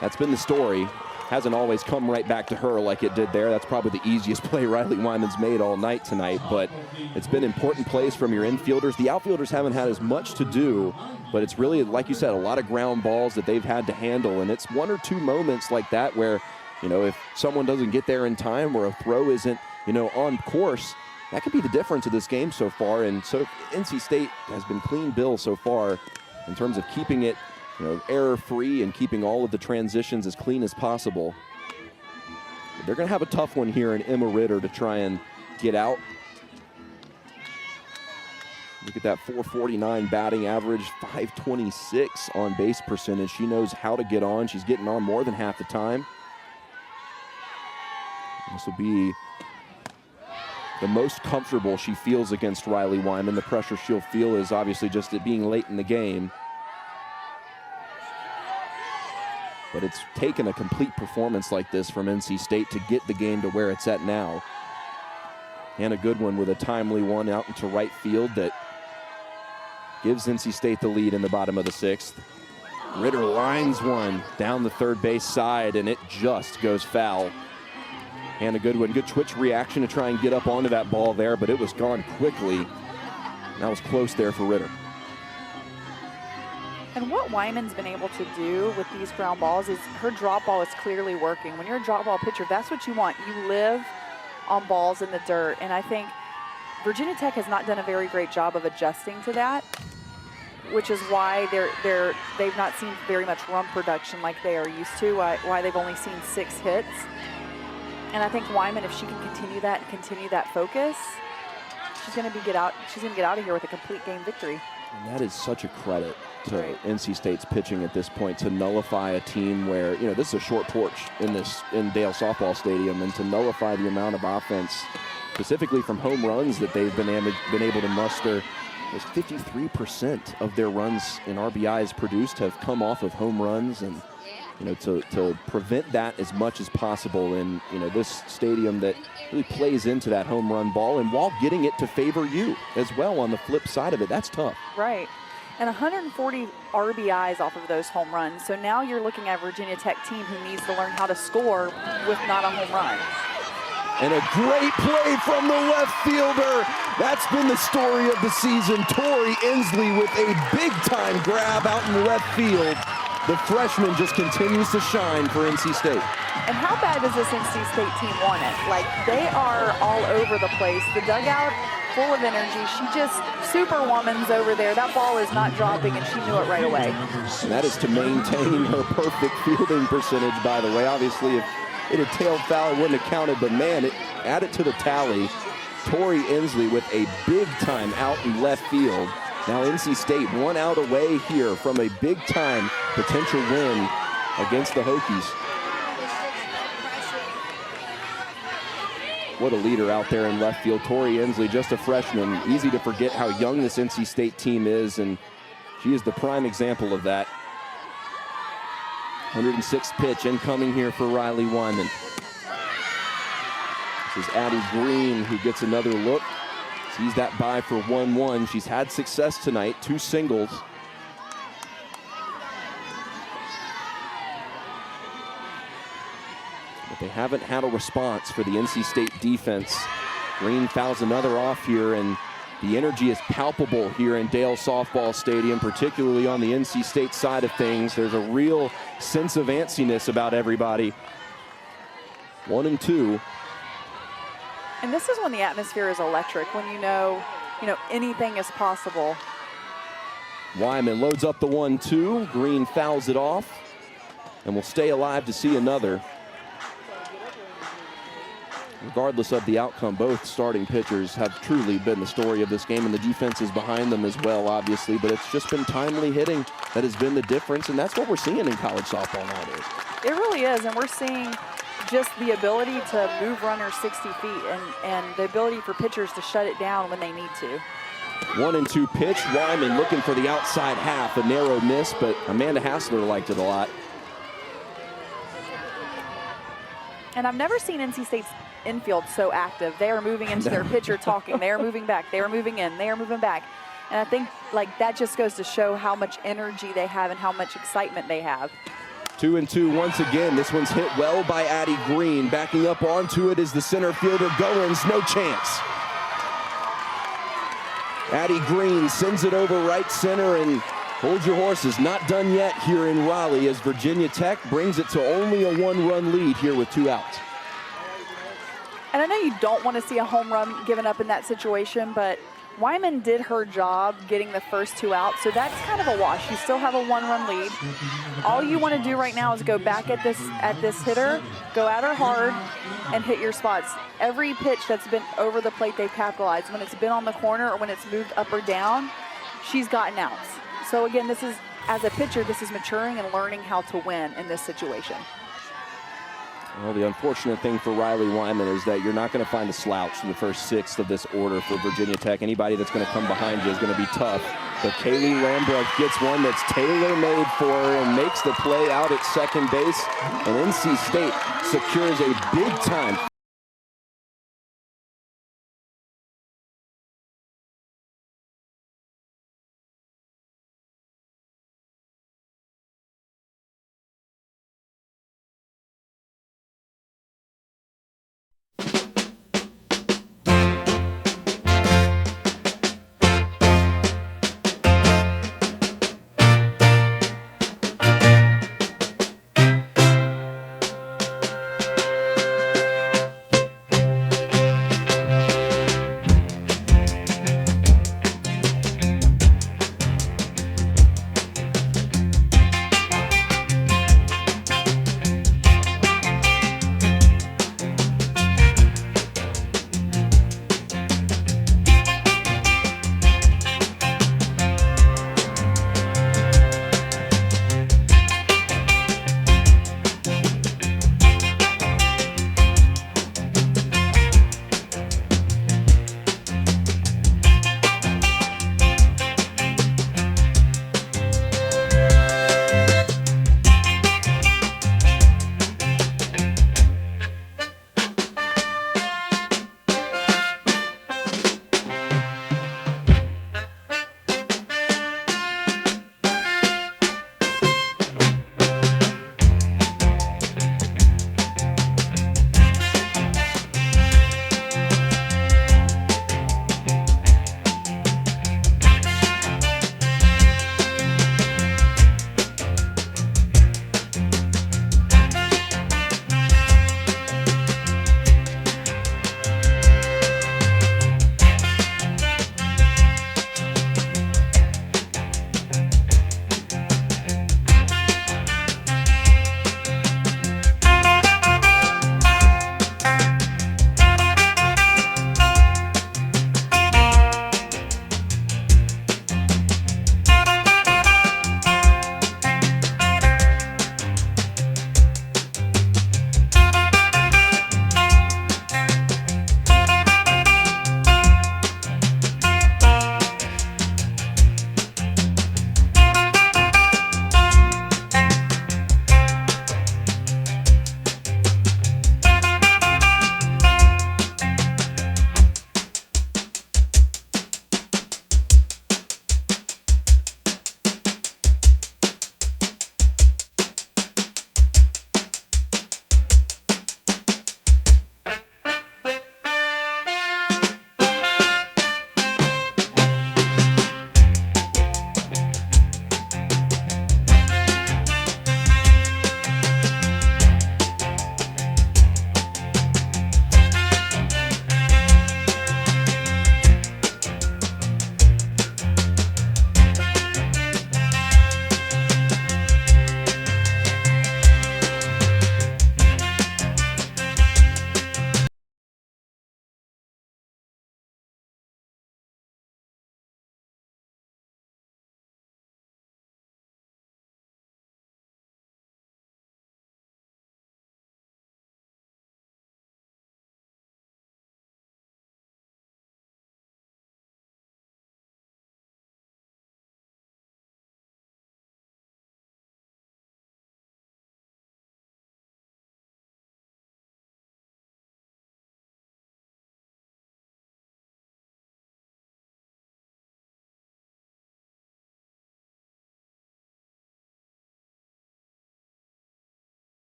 That's been the story. Hasn't always come right back to her like it did there. That's probably the easiest play Riley Wyman's made all night tonight, but it's been important plays from your infielders. The outfielders haven't had as much to do, but it's really, like you said, a lot of ground balls that they've had to handle, and it's 1 or 2 moments like that where, you know, if someone doesn't get there in time or a throw isn't, you know, on course, that could be the difference of this game so far. And so NC State has been clean bill so far in terms of keeping it, you know, error-free and keeping all of the transitions as clean as possible. But they're going to have a tough one here in Emma Ritter to try and get out. Look at that 449 batting average, 526 on base percentage. She knows how to get on. She's getting on more than half the time. This will be the most comfortable she feels against Riley Wyman. The pressure she'll feel is obviously just it being late in the game. But it's taken a complete performance like this from NC State to get the game to where it's at now. And a good one with a timely one out into right field that gives NC State the lead in the bottom of the 6th. Ritter lines one down the third base side, and it just goes foul. And a good one, good twitch reaction to try and get up onto that ball there, but it was gone quickly. That was close there for Ritter. And what Wyman's been able to do with these ground balls is her drop ball is clearly working. When you're a drop ball pitcher, that's what you want. You live on balls in the dirt. And I think Virginia Tech has not done a very great job of adjusting to that, which is why they've not seen very much run production like they are used to, why they've only seen 6 hits. And I think Wyman, if she can continue that focus, she's going to get out of here with a complete game victory. And that is such a credit to NC State's pitching at this point, to nullify a team where, this is a short porch in Dale Softball Stadium, and to nullify the amount of offense, specifically from home runs that they've been able to muster. There's 53% of their runs in RBIs produced have come off of home runs, and to prevent that as much as possible in this stadium that really plays into that home run ball, and while getting it to favor you as well on the flip side of it, that's tough. Right. And 140 RBIs off of those home runs. So now you're looking at a Virginia Tech team who needs to learn how to score with not a home run. And a great play from the left fielder. That's been the story of the season. Tori Inslee with a big-time grab out in left field. The freshman just continues to shine for NC State. And how bad does this NC State team want it? Like, they are all over the place. The dugout full of energy. She just superwoman's over there. That ball is not dropping, and she knew it right away. And that is to maintain her perfect fielding percentage, by the way. Obviously, if it had tailed foul, it wouldn't have counted, but man, add it to the tally. Tori Inslee with a big-time out in left field. Now NC State 1 out away here from a big-time potential win against the Hokies. What a leader out there in left field. Tori Inslee, just a freshman. Easy to forget how young this NC State team is, and she is the prime example of that. 106th pitch incoming here for Riley Wyman. This is Addie Green who gets another look. Sees that by for 1-1. She's had success tonight, 2 singles. But they haven't had a response for the NC State defense. Green fouls another off here, and the energy is palpable here in Dale Softball Stadium, particularly on the NC State side of things. There's a real sense of antsiness about everybody. 1-2. And this is when the atmosphere is electric, when you know anything is possible. Wyman loads up the 1-2. Green fouls it off, and will stay alive to see another. Regardless of the outcome, both starting pitchers have truly been the story of this game, and the defense is behind them as well, obviously, but it's just been timely hitting that has been the difference, and that's what we're seeing in college softball nowadays. It really is, and we're seeing just the ability to move runners 60 feet and the ability for pitchers to shut it down when they need to. 1-2 pitch. Wyman looking for the outside half, a narrow miss, but Amanda Hassler liked it a lot. And I've never seen NC State's infield so active. They are moving into their pitcher talking. They are moving back. They are moving in. They are moving back. And I think that just goes to show how much energy they have and how much excitement they have. 2-2 once again. This one's hit well by Addie Green. Backing up onto it is the center fielder Goins. No chance. Addie Green sends it over right center, and hold your horses. Not done yet here in Raleigh as Virginia Tech brings it to only a 1-run lead here with 2 outs. And I know you don't want to see a home run given up in that situation, but Wyman did her job getting the first 2 out, so that's kind of a wash. You still have a 1-run lead. All you want to do right now is go back at this hitter, go at her hard, and hit your spots. Every pitch that's been over the plate, they've capitalized. When it's been on the corner or when it's moved up or down, she's gotten outs. So again, this is, as a pitcher, this is maturing and learning how to win in this situation. Well, the unfortunate thing for Riley Wyman is that you're not going to find a slouch in the first 6th of this order for Virginia Tech. Anybody that's going to come behind you is going to be tough. But Kaylee Lambruck gets one that's tailor-made for her and makes the play out at second base. And NC State secures a big-time